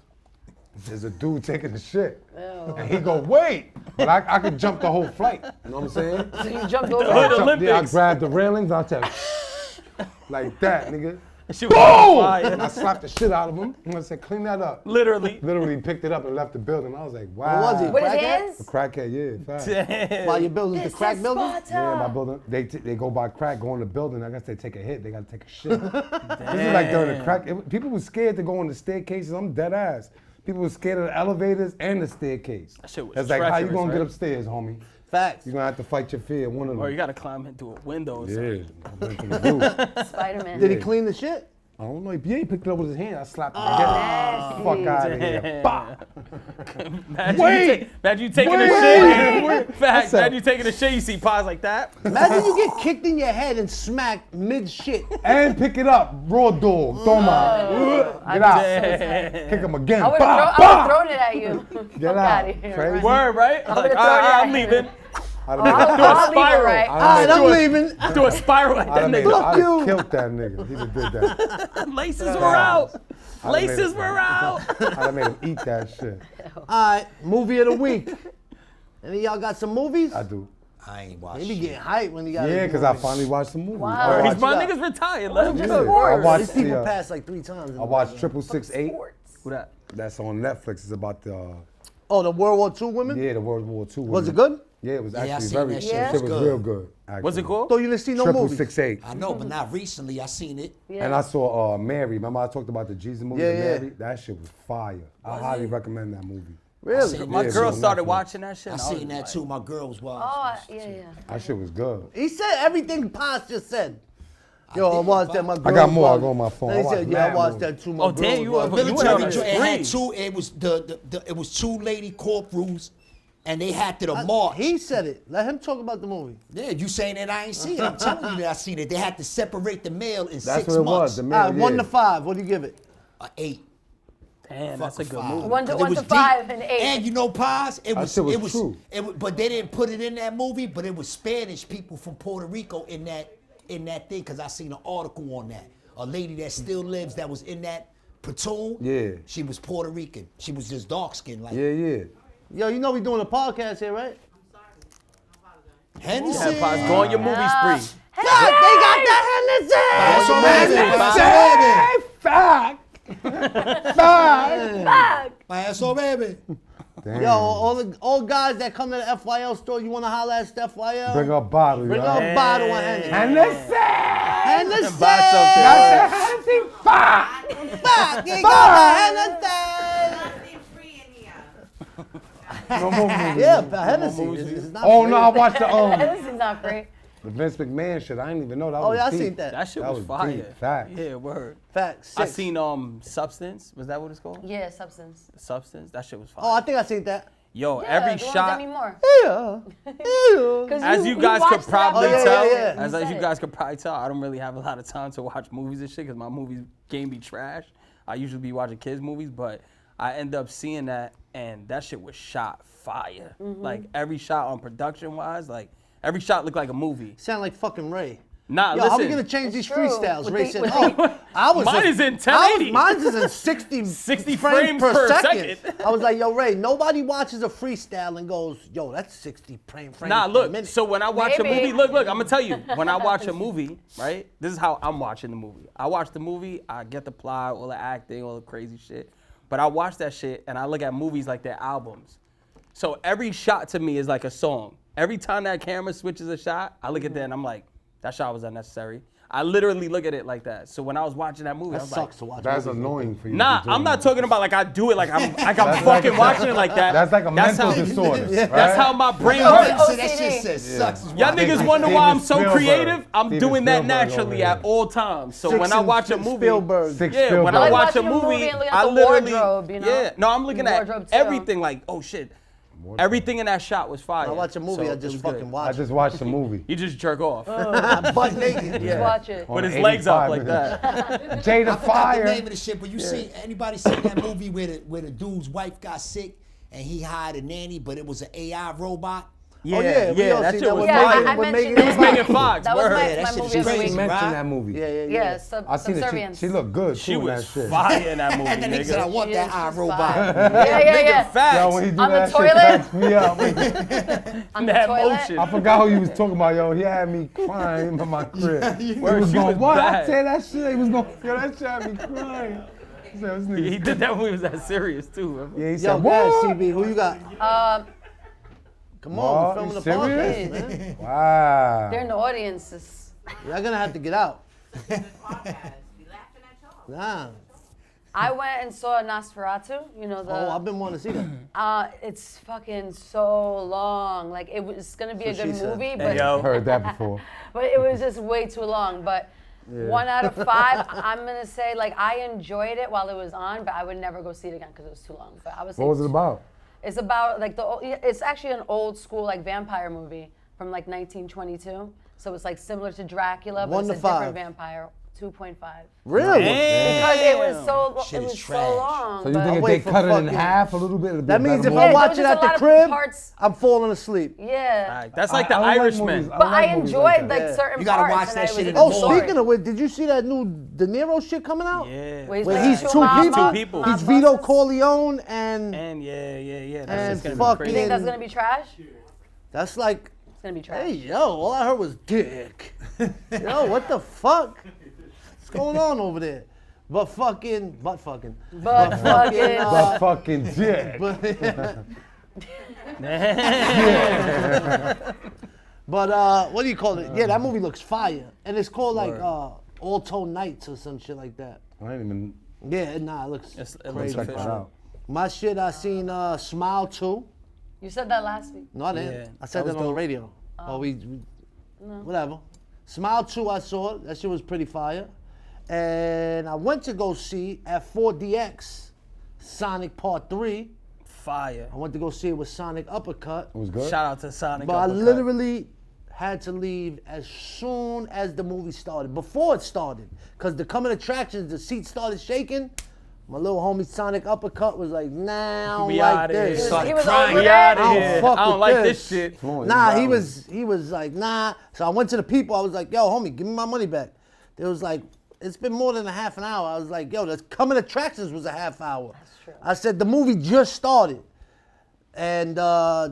There's a dude taking the shit. And he go, wait! But I could jump the whole flight. You know what I'm saying? So you jumped Hood over. I Olympics. grabbed the railings, I said, like that, nigga. She was on Boom! fire. And I slapped the shit out of him. And I said, clean that up. Literally. Literally picked it up and left the building. I was like, wow. What was he? With his Crackhead? hands? A crackhead, yeah. Fact. Damn. While your building's the crack building? Yeah, my building. They go by crack, go in the building. I guess they take a hit. They gotta take a shit. This is like during the crack. People were scared to go in the staircases. I'm dead ass. People were scared of the elevators and the staircase. That shit was It's like, how you treacherous, gonna get right? upstairs, homie? Facts. You're gonna have to fight your fear. One of them. Or you gotta climb into a window or Yeah. something. I went to the roof. Spider-Man. Did he clean the shit? I don't know. He picked it up with his hand. I slapped him again. Fuck out of here. Damn. Bah. Imagine you taking a shit. Fact, imagine you taking a shit, you see pies like that. Imagine you get kicked in your head and smacked mid-shit. And pick it up. Raw dog. Toma. Get out. Kick him again. I would Bah, have thrown it at you. Get Fuck out. outta here, Crazy. right? Word, right? I Like, would've all thrown it right, at I'm him. leaving. I'd I'll have Do a leave it spiral. right. All right, I'm leaving. Do a spiral at that made nigga. Fuck I'd you. have killed that nigga. He done did that. Laces were out. Laces were out. I'd have made him eat that shit. All right, movie of the week. Any of y'all got some movies? I do. I ain't He watching. be getting hyped when he got Yeah, because I finally watched the movie. Wow. I He's watched, my up. niggas retired. Let him Just just I sports. watched These people the, passed like 3 times. I watched 666-8. Who that? That's on Netflix. It's about the Oh, the World War II women? yeah, the World War II. Was it good? Yeah, it was I actually seen very. that shit. Yeah. It was Good. real good. Actually. Was it cool? So you didn't see no movies? 666-8. I know, but not recently. I seen it. Yeah. And I saw Mary. Remember I talked about the Jesus movie, Yeah, The yeah. Mary? That shit was fire. I highly recommend that movie. Really? seen My Yeah, girl so started Netflix. watching that shit. I and was seen that like, too. My girl was watching. Oh, yeah, yeah. That shit was good. He said everything Paz just said. Yo, I did, watched but- that. My I girl got more. I was go on my phone. He I watched said, yeah, I mad watched movies. that too. My Oh, girl damn, you was were- watching. you went on Military. a It had spree. two. It was it was two lady corporals and they had to the march. He said it. Let him talk about the movie. Yeah, you saying that I ain't seen it. I'm telling you that I seen it. They had to separate the mail in That's 6 what it months. was. The All mail, right, 1 to 5. What do you give it? 8. Damn, that's a good Fuck movie. 1 to 'Cause it was 5 deep. and 8. And you know, Paz, it That was shit was true. but they didn't put it in that movie. But it was Spanish people from Puerto Rico in that thing. Cause I seen an article on that. A lady that still lives that was in that platoon. Yeah. She was Puerto Rican. She was just dark skinned like Yeah. Yo, you know we doing a podcast here, right? Hennessy. Yeah, Pops, go on your movie spree. They got the Hennessy! That's all baby. That's all baby. Damn. Yo, all guys that come to the FYL store, you want to holler at Steph YL? Bring a bottle, Bring yo. a bottle of Hennessy. Hennessy! Hennessy! Buy something. That's Hennessy. Fuck! Fuck, you got the Hennessy! Nothing free in here. No more movies. Yeah, but Hennessy is not Oh free. no, I watched the This is not great. the Vince McMahon shit. I didn't even know that Oh, was yeah, I deep. seen that. That shit That was was fire. deep. Facts. Yeah, word. Facts. I 6. seen Substance. Was that what it's called? Yeah, Substance. Substance. That shit was fire. Oh, I think I seen that. Yo, Yeah, every the one shot. Demi Moore. Yeah. 'Cause As you guys watched could that probably movie. Oh, yeah, tell, yeah, yeah. as You you said guys could probably tell, I don't really have a lot of time to watch movies and shit because my movies game be trash. I usually be watching kids movies, but I end up seeing that and that shit was shot fire. Like every shot on production wise, like every shot looked like a movie. Sound like fucking Ray. Nah, Yo, how we listen. gonna change these It's true. freestyles? With Ray the- said, with "Oh, I was Mine is in 1080. Mine is in 60, 60 frames per second. I was like, yo, Ray, nobody watches a freestyle and goes, yo, that's 60 frames Nah, per look. minute. So when I watch a Maybe. movie, look. I'm gonna tell you. When I watch a movie, right? This is how I'm watching the movie. I watch the movie. I get the plot, all the acting, all the crazy shit. But I watch that shit and I look at movies like they're albums. So every shot to me is like a song. Every time that camera switches a shot, I look at that and I'm like, that shot was unnecessary. I literally look at it like that. So when I was watching that movie, I that was sucks like, to watch. That's movies. annoying for you. nah, to be I'm not doing talking about like I do it like I'm That's fucking like- watching it like that. That's like a mental how, disorder. That's right? how my brain Oh, works. So that shit says sucks. is Y'all why. niggas wonder why I'm so Steven creative? I'm Steven doing that Spielberg over naturally here. at all times. So Six when I and watch a movie, Spielberg. Six yeah, when Spielberg. I like watch a watching a movie movie, and looking at I the literally, wardrobe, you know? yeah, no, I'm looking The at wardrobe too. everything like, oh shit, everything in that shot was fire. I watch a movie, So I it just was fucking good. watch I just watched the movie. You just jerk off. it. Butt naked. Just watch it. With his 85 legs up like minutes. that. Jada I forgot the Fire. name of the shit, but you see anybody seen that movie where the dude's wife got sick and he hired a nanny, but it was an AI robot? Yeah, Oh, yeah, we all that seen shit that was with Yeah, fire. I with mentioned Megan it. Fox. Megan Fox, That was word. my, Yeah, that my shit movie is of the crazy, week. Mentioned right? that movie. Yeah. Yeah, I seen it. subservience. She looked good She too in was that shit. fire in that movie, And that nigga said, I nigga. want She that is eye just robot. fire. Yeah. Facts. Yo, when he do On the that shit, toilet? cracks me up. On the That toilet. motion. I forgot who he was talking about, yo. He had me crying in my crib. He Word, was she going, was what? I bad. said that shit. He was going, yo, that shit had me crying. He said, this nigga's He did that when he was that serious too. Remember? Yeah, he Yo, said, go ahead, what? CB. Who you got? Come on, What? we're filming You the podcast, serious? man. Wow. They're in the audience. It's- Y'all gonna have to get out. Podcast. Be laughing at y'all. Nah. I went and saw Nosferatu. You know the. Oh, I've been wanting to see that. It's fucking so long. Like it was gonna be a So good she said. movie, Hey, but yo. Heard that before. but it was just way too long. But 1 out of 5, I'm gonna say like I enjoyed it while it was on, but I would never go see it again because it was too long. But I would say What was it about? It's about like it's actually an old school like vampire movie from like 1922. So it's like similar to Dracula, but 1 it's to a different 5. vampire. 2.5. Really? Because it was so Shit it is was trash. so long. So you but think if wait they for cut it in fucking- half a little bit, it'd be That a means better if movie? I there watch was it just at a the lot of crib, parts- I'm falling asleep. yeah. That's like the I don't like Irishman. movies. I But don't I like movies enjoyed like like that. certain You gotta parts. watch and that I shit was in the Oh, morning. speaking of which, did you see that new De Niro shit coming out? Yeah. Where Where like he's two mob- people. Two people. He's mob Vito bosses. Corleone and And yeah. And That's just gonna fucking- be You think crazy. that's gonna be trash? that's like, It's gonna be trash. hey yo, all I heard was dick. Yo, what the fuck? What's going on over there? Butt fucking. But fucking. But fucking dick. But what do you call it? Yeah, that movie looks fire, and it's called like All Tone Nights or some shit like that. I ain't even Yeah, nah, it looks It looks crazy. check that official. out. My shit, I seen Smile 2. You said that last week. No, I didn't. Yeah, I said that that was on the dope. radio. Oh, we whatever. Smile 2 I saw. That shit was pretty fire. And I went to go see at 4DX Sonic Part 3. Fire. I went to go see it with Sonic Uppercut. It was good. Shout out to Sonic. But I Uppercut. literally had to leave as soon as the movie started, before it started. Because the coming attractions, the seats started shaking. My little homie Sonic Uppercut was like, nah, I don't We like outta this. here. He was crying. over We out there. of I don't here. fuck I don't with like this. this shit. Come on, Nah, you he violent. was like, nah. So I went to the people. I was like, yo, homie, give me my money back. They was like, it's been more than a half an hour. I was like, yo, the coming attractions was a half hour. That's true. I said, the movie just started. And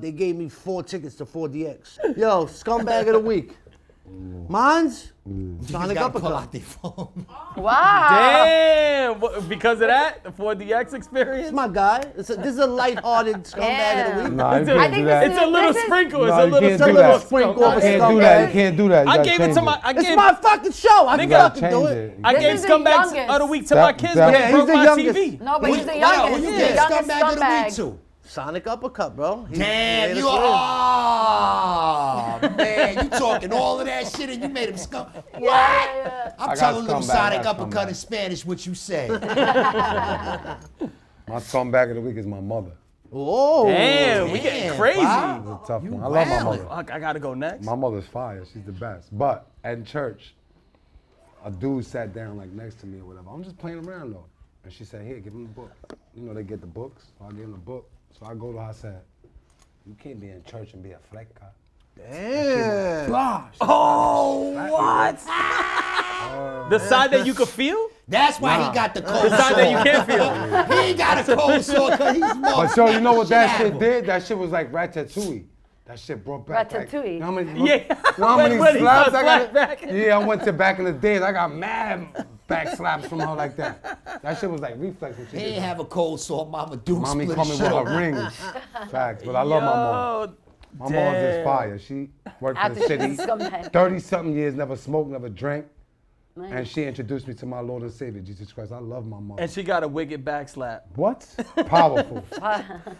they gave me 4 tickets to 4DX. Yo, Scumbag of the Week. Mine's Sonic Gotta pull Uppercut. out their phone. Wow. Damn. Because of that, the 4DX experience. It's my guy. This is a lighthearted Scumbag of the Week. Nah, you It's can't I do think that. this It's a little This is- sprinkle. It's No, a you little can't do sprinkle. that. of Sprinkle Scumbag. of You can't do Scumbag. that. You can't do that. You I gotta gave it change to my. I It's gave. my fucking show. I Nigga, can You gotta fucking do change it. it. I This gave is the Scumbags youngest. of the week to That- my kids that- when Yeah, they he's broke the my youngest. TV. No, but he's the Who youngest. you He's get the youngest Scumbag of the Week scumbag. to? Sonic Uppercut, bro. He Damn, made you us win. man, you talking all of that shit and you made him scum. Yeah. I'm I got telling little Scumbag, Sonic I got Uppercut Scumbag. in Spanish what you say. My scumbag of the week is my mother. Oh. Damn, we getting Damn, crazy. wow. It's a tough one. I love my wildin'. mother. Fuck, I gotta go next. My mother's fire. She's the best. But at church, a dude sat down like next to me or whatever. I'm just playing around though. And she said, here, give him the book. You know, they get the books. So I gave him the book. So I go to her, I said, you can't be in church and be a fleca. Damn. Oh, what? The side that you could feel? That's why he got the cold The side that you sore. can't feel. He ain't got a cold sore because he's more. But so you know what that Shit shit happened. did? That shit was like Ratatouille. That shit brought back like, Ratatouille. you know how many, Yeah. you know how many When he slaps starts I got? flashbacking. Yeah, I went to back in the days. I got mad back slaps from her like that. That shit was like reflex when she He did ain't that. have a cold sore. Mama Duke Mommy split coming his with shit her open. rings. Facts, but I love my mom. Yo, My mom's just damn. fire. She worked for After the she city. was scumbag. 30-something years, never smoked, never drank. Nice. And she introduced me to my Lord and Savior, Jesus Christ. I love my mom. And she got a wicked back slap. What? Powerful.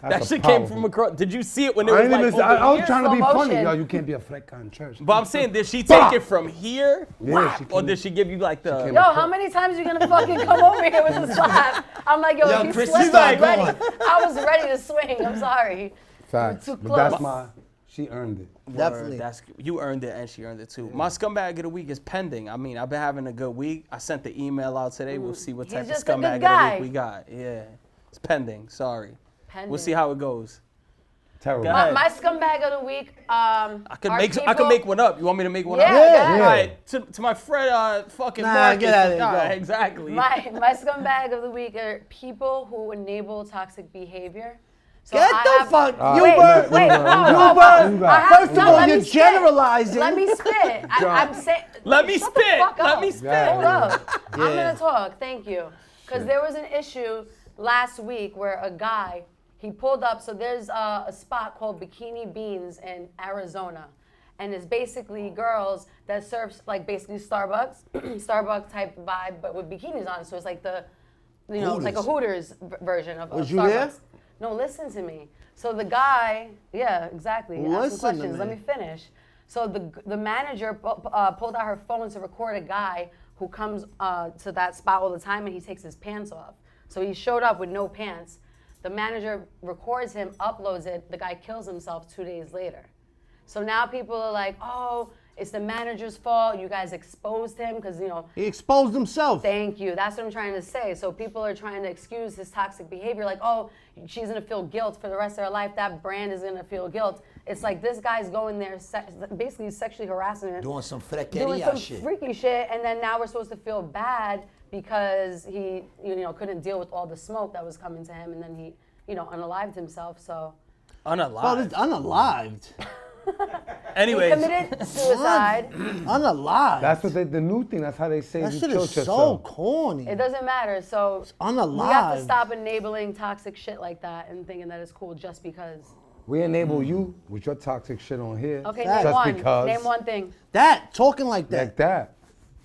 That shit came from across. Did you see it when it I was ain't like even, over I was here? trying to be Slow funny. motion. Yo, you can't be a fleca in church. But I'm saying, did she take it from here? Yeah, she Or came- did she give you like the? came Yo, how many times you gonna fucking come over here with the slap? I'm like, yo, Yo, you Chrissy, slipped start already. going. I was ready to swing. I'm sorry. Facts. too But that's close. she earned it. Definitely. Word, that's you earned it and she earned it too. My scumbag of the week is pending. I mean, I've been having a good week. I sent the email out today. We'll see what He's type of just a good scumbag of guy. the week we got. Yeah, it's pending. Sorry. Pending. We'll see how it goes. Terrible. Go ahead. My scumbag of the week. I could are make I could people- make one up. You want me to make one Yeah, up? go ahead. All right. To my friend, fucking Nah, Marcus. get out of here, Nah, go. exactly. My scumbag of the week are people who enable toxic behavior. So Get I the have- fuck. You Wait, bird. wait, no, You no, bird. I have- First of no, all, let you're me spit. generalizing. Let me spit. I'm saying. Let me shut the spit. fuck Let up. me spit. Yeah. Hold up. I'm Yeah. gonna talk. Thank you. Because there was an issue last week where a guy he pulled up. So there's a spot called Bikini Beans in Arizona, and it's basically girls that serve like basically Starbucks, Starbucks type vibe, but with bikinis on. So it's like the, you know, like a Hooters version of Was Starbucks. you there? No, listen to me. So the guy, yeah, exactly. Ask some Listen to questions. Let me. me finish. So the manager pulled out her phone to record a guy who comes to that spot all the time and he takes his pants off. So he showed up with no pants. The manager records him, uploads it. The guy kills himself 2 days later. So now people are like, oh, it's the manager's fault. You guys exposed him because, you know, He exposed himself. thank you. That's what I'm trying to say. So people are trying to excuse his toxic behavior, like, oh, she's gonna feel guilt for the rest of her life. That brand is gonna feel guilt. It's like this guy's going there, basically sexually harassing her, Doing some doing frequería some shit. freaky shit, and then now we're supposed to feel bad because he, you know, couldn't deal with all the smoke that was coming to him, and then he, you know, unalived himself. So Oh, Unalive. this unalived. he Anyways, committed suicide. Unalived. That's what the new thing. That's how they say That you shit kill is so yourself. corny. It doesn't matter. So unalived. we have to stop enabling toxic shit like that and thinking that it's cool just because. We enable you with your toxic shit on here. Okay, Just name one. because. Name one thing. That talking like that. Like that.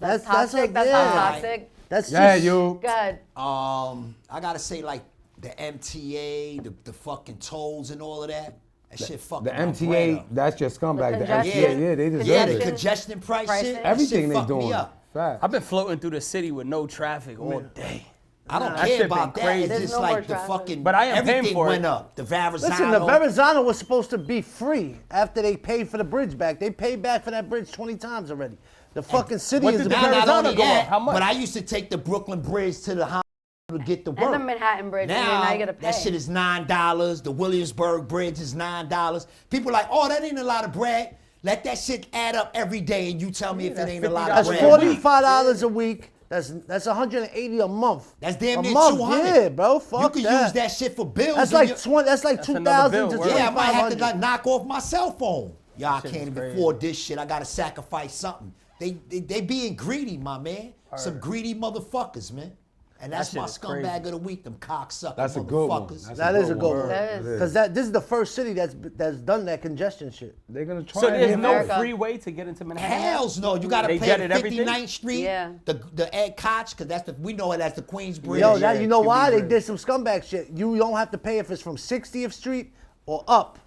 That's That's toxic. That's yeah. not toxic. That's Yeah, just, you. Good. I gotta say like the MTA, the fucking tolls and all of that. That shit fucking The my brain MTA, up. that's your scumbag. The congestion. MTA, yeah, they deserve Yeah, the it. congestion price Pricing. shit. that Everything shit they fucked me doing. up. Fact. I've been floating through the city with no traffic all day. I don't That care shit about been that. crazy. It's There's just no more like the traffic. fucking. But I am paying everything for it. went up. The Verrazano. Listen, the Verrazano was supposed to be free after they paid for the bridge back. They paid back for that bridge 20 times already. The fucking city what is did a the Now, not Verrazano only go up? that, How much? but I used to take the Brooklyn Bridge to the hospital to get the work. And the Manhattan Bridge. Now, Now you gotta pay. that shit is $9. The Williamsburg Bridge is $9. People are like, oh, that ain't a lot of bread. Let that shit add up every day, and you tell me if it that's ain't a lot That's of $50 bread. $45 a week. That's $180 a month. That's damn a near month, 200. Yeah, bro. Fuck You can that. use that shit for bills. That's and like you- 20. That's like That's 2,000 another to bill, word. Yeah, I might have to 2,500. like knock off my cell phone. Y'all shit can't is even crazy. afford this shit. I gotta sacrifice something. They being greedy, my man. Some greedy motherfuckers, man. And that's That my shit is scumbag crazy. of the week, them cocksucker That's a good one. motherfuckers. That is a good one. That is. Because this is the first city that's done that congestion shit. They're gonna try. So it there's here no America. free way to get into Manhattan. Hells no, you gotta They pay jetted everything? 59th Street, Yeah. the Ed Koch, because that's we know it as the Queens Bridge. Yo, Yeah, that, you know QB why? They Bridge. did some scumbag shit. You don't have to pay if it's from 60th Street or up.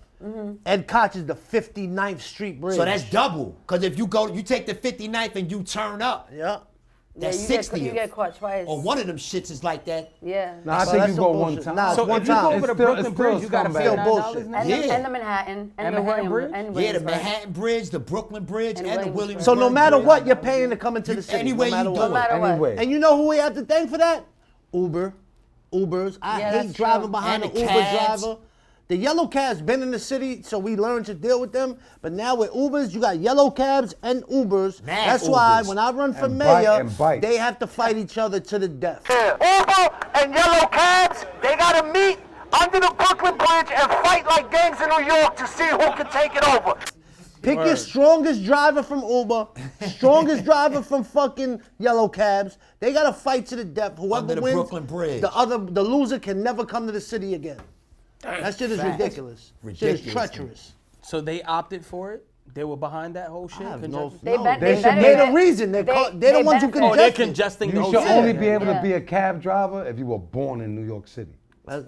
Ed Koch is the 59th Street Bridge. So that's double. Because if you take the 59th and you turn up, Yeah. that's you 60th. you get caught twice. Or one of them shits is like that. Yeah. Nah, I Well, think that's you some go one bullshit. time. Nah, it's So one if you time. go over It's the still- Brooklyn it's still Bridge, you gotta pay Still $9 bullshit. now? And, Yeah. and the Manhattan. And the Manhattan Bridge? Yeah, the Williamsburg. Manhattan Bridge, the Brooklyn Bridge, And and the Williamsburg. Williamsburg So no matter Bridge. what, you're paying to come into the city. Any no way matter you what. do No matter what. Anyway. And you know who we have to thank for that? Ubers. I Yeah, hate that's driving true. behind And an the Uber cabs. driver. The yellow cabs been in the city, so we learned to deal with them. But now with Ubers, you got yellow cabs and Ubers. Mad That's why Ubers. when I run for And mayor, bikes. they have to fight each other to the death. Uber and yellow cabs, they gotta meet under the Brooklyn Bridge and fight like gangs in New York to see who can take it over. Pick your Word. strongest driver from Uber, strongest driver from fucking yellow cabs. They gotta fight to the death. Whoever Under the wins, Brooklyn Bridge. the loser can never come to the city again. That shit is Facts. ridiculous. Shit Ridiculous, is treacherous. So they opted for it? They were behind that whole shit? I have congestion? They bet- they they should better make They're get- the reason. They're the ones who benefit. Oh, they're congested. congesting the You whole should city. only be able to Yeah. be a cab driver if you were born in New York City. Well,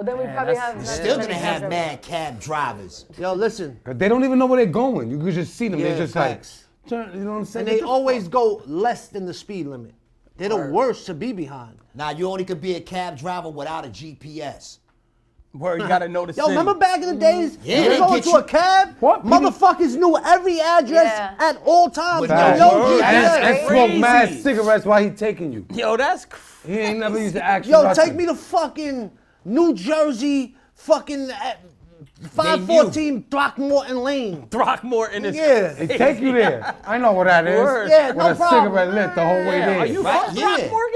then we probably that's- have. Yeah. Still not gonna many have cabs. mad cab drivers. Yo, listen. Cause they don't even know where they're going. You could just see them. Yeah, They're just facts. like, turn, you know what I'm saying? And they Get the always fuck- go less than the speed limit. They're the worst to be behind. Now you only could be a cab driver without a GPS. Where you gotta know the Yo, city. remember back in the days? Yeah, you they go get into you- a cab, What? People- motherfuckers knew every address Yeah. at all times. With With no no word. GPS. And That's smoke mad crazy. cigarettes while he taking you. Yo, that's He ain't never used to ask you Yo, nothing. take me to fucking New Jersey, fucking 514 Throckmorton Lane. Throckmorton is Yeah. They take you there. I know what that is. Word. Yeah, With no a problem. cigarette lit the whole way Yeah, there. are you Right, from yeah. Throckmorton?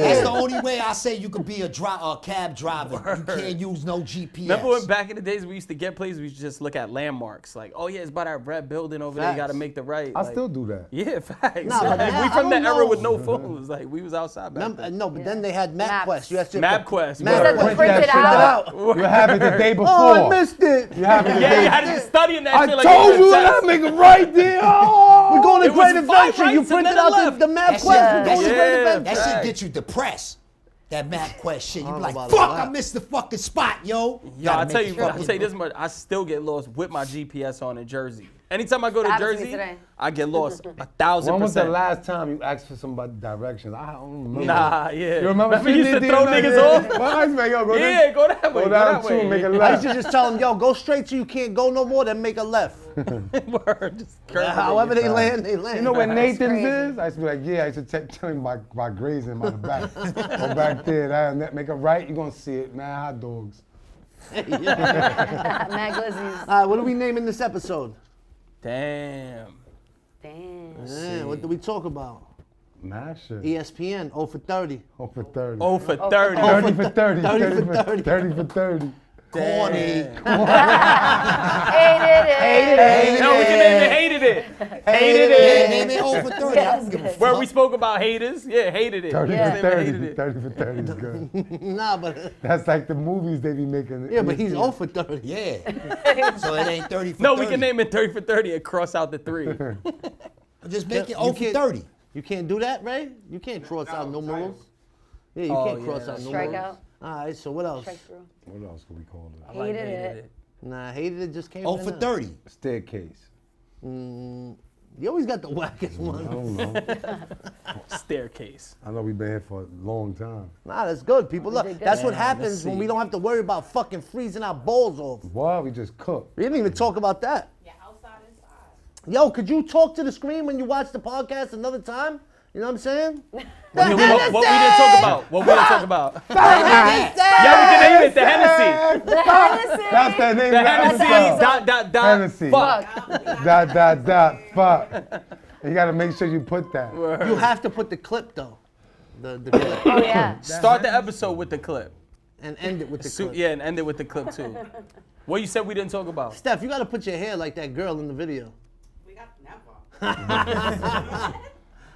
That's the only way I say you could be a cab driver. You can't use no GPS. Remember when back in the days we used to get places, we used to just look at landmarks. Like, oh yeah, it's by that red building over there. You Facts. gotta make the right. I Like, still do that. Yeah, facts. Nah, but Like, now, we I from that don't era know. with no phones. Like we was outside back Remember, then. no, but then they had Maps. MapQuest. You had to MapQuest. Map word. Instead of print it shit out. You have it the day before. Oh, I missed it. You have it the Yeah, day you had to be studying that I shit like told it you was a that I test. make it right there. Oh. We're going to It was Great 5 Adventure. You rights and printed then a out left. the That MapQuest. shit, We're that going to shit- Great Yeah, Adventure. that shit Right. get you depressed. That MapQuest shit. You I be don't like, know about fuck, all I that. missed the fucking spot, yo. Yo, I'll tell you fucking- this much. I still get lost with my GPS on in Jersey. Anytime I go to Happens to me Jersey, today. I get lost 1,000%. When was the last time you asked for somebody directions? I don't remember. Nah, yeah. You remember you used to Sydney throw did niggas that? off? Well, I used to be like, yo, go Yeah, this- go that way. Go down that two way. and make a I used left. to just tell them, yo, go straight till you can't go no more, then make a left. Word, just curve it. However they land, they land. You know where Nathan's crazy. is? I used to be like, yeah, I used to tell him my grazing by the back. Go back there, make a right, you're going to see it. Man, hot dogs. Mad glizzies. All right, what are we naming this episode? Damn. Damn. Yeah, what do we talk about? Mad shit. ESPN, 0 for 30. Oh, for 30. Oh for 30. 30 for 30. 30 for 30. 30 for 30. Corny. Hated it. No, we can name it Hated It. Hated Yeah, It. name it over 30. I Yeah, don't give a that's fuck. Where we spoke about haters. Yeah, Hated It. 30 Yeah, for name it 30. Hated It. 30 for 30 is good. Nah, but That's like the movies they be making. yeah, but he's 0 for 30. Yeah. So it ain't 30 for No, 30. we can name it 30 for 30 and cross out the 3. Just make it You 0 for can't- 30. You can't do that, Ray? You can't cross out numerals. Yeah, you Oh, can't yeah, cross out numerals. Strike out. All right, so what else? Strike through. What else could we call it? I like Hated it. Nah, hated it just came 0 in for there. 30. Staircase. You always got the wackest I one. don't know. Staircase. I know we've been here for a long time. Nah, that's good. People love. did good. That's what Man, happens let's when see. we don't have to worry about fucking freezing our balls off. Boy, we just cooked. We didn't even talk about that. Yeah, outside, inside. Yo, could you talk to the screen when you watch the podcast another time? You know what I'm saying? What we didn't talk about? What we didn't talk about? Yeah, Yeah, we can name it the Hennessy. The Hennessy. That's the name The of the Hennessy. episode. Fuck. Hennessy. Fuck. You gotta make sure you put that. You have to put the clip though. The clip. Oh yeah. Start the episode with the clip. And end it with the clip. Yeah, and end it with the clip too. What you said we didn't talk about? Steph, you gotta put your hair like that girl in the video. We got never.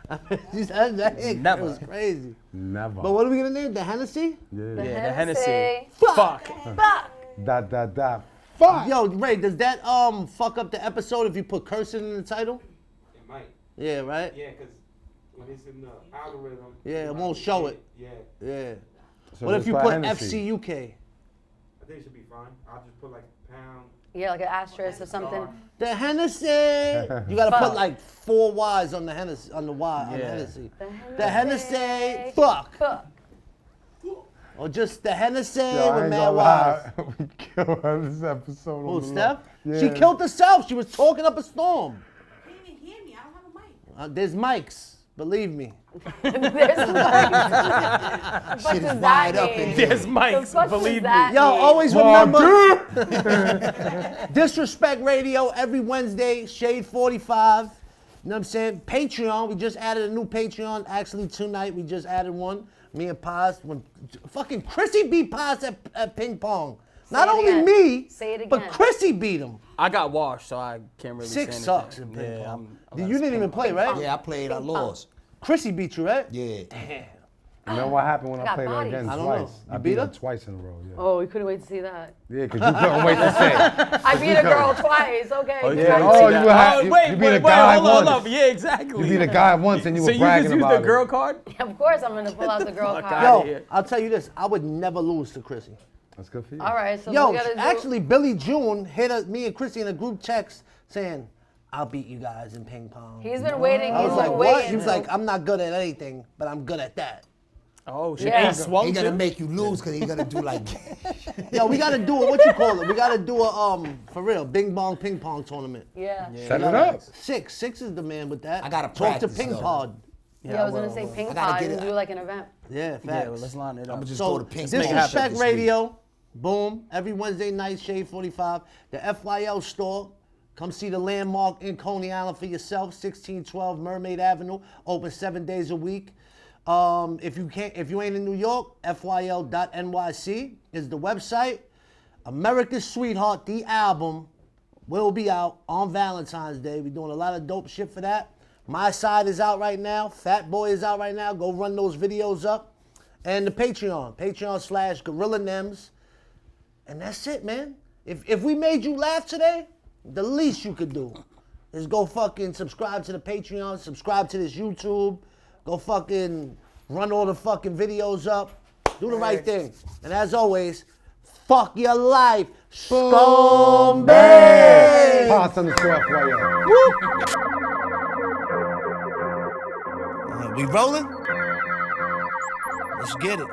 That hair Never. was crazy. Never. But what are we gonna name? The Hennessy? Yeah, the Hennessy. Fuck. Fuck. Fuck. Yo, Ray, does that fuck up the episode if you put cursing in the title? It might. Yeah, right? Yeah, because when it's in the algorithm. Yeah, it won't show it. Yeah. Yeah. So What if it's you by put Hennessy. FCUK? I think it should be fine. I'll just put like a pound. Yeah, like an asterisk or something. The Hennessy. You gotta put like 4 Y's on the Hennessy, on the Y, on the Yeah. Hennessy. The Hennessy. Fuck. Fuck. Or just the Hennessy Yo, I with ain't mad gonna Y's. lie. We killed her this episode. Who, on the Steph? low. She Yeah. killed herself. She was talking up a storm. You can't even hear me. I don't have a mic. There's mics. Believe me. There's mics. Shit is wide up in here. There's mics, fuck believe was me. that? Yo, always Oh, remember Disrespect Radio every Wednesday, Shade 45. You know what I'm saying? Patreon, we just added a new Patreon. Actually, tonight we just added one. Me and Paz. When fucking Chrissy beat Paz at ping pong. Not it only again. me, Say it but again. Chrissy beat him. I got washed, so I can't really say 6 anything. sucks in ping Yeah, pong. I'm You didn't even play, right? Yeah, I played. I lost. Chrissy beat you, right? Yeah. You know what happened when I got played her bodies. again I don't know. twice? You I beat beat her her? twice in a row, yeah. Oh, we couldn't wait to see that. Yeah, because you couldn't wait to say it. I beat a girl twice. Okay. Oh, Yeah, you oh, see you that. were ha- Oh, you- wait, you beat wait, a guy hold on. once. Yeah, exactly. You beat a guy once and you So were you bragging just used about the girl it. card? Of course, I'm gonna pull out the girl Fuck card. outta Yo, here. I'll tell you this. I would never lose to Chrissy. That's good for you. All right, so Yo, we gotta do. actually, Billy June hit me and Chrissy in a group text saying, I'll beat you guys in ping pong. He's been waiting. I was He's like, been what? waiting. He was like, I'm not good at anything, but I'm good at that. Oh, shit. Yeah. Ain't swung He gonna too? make you lose because he's gonna do like. Yo, we gotta do it. What you call it? We gotta do a for real, bing bong ping pong tournament. Yeah. Set it up. 6 is the man with that. I gotta Talk to practice, ping though. pod. Yeah, I was gonna say ping I gotta pong get and it. do like an event. Yeah, facts. Yeah, well, let's line it I'm up. gonna just So, go to pink. make it happen Disrespect this week. Radio, boom, every Wednesday night, Shade 45. The FYL store, come see the landmark in Coney Island for yourself, 1612 Mermaid Avenue, open 7 days a week. If you ain't in New York, fyl.nyc is the website. America's Sweetheart, the album, will be out on Valentine's Day. We're doing a lot of dope shit for that. My Side is out right now. Fat Boy is out right now. Go run those videos up. And the Patreon.com/Gorilla Nems. And that's it, man. If we made you laugh today, the least you could do is go fucking subscribe to the Patreon, subscribe to this YouTube, go fucking run all the fucking videos up, do the right thing. And as always, fuck your life, Scumbag! Pass on the shelf while you're We rolling? Let's get it.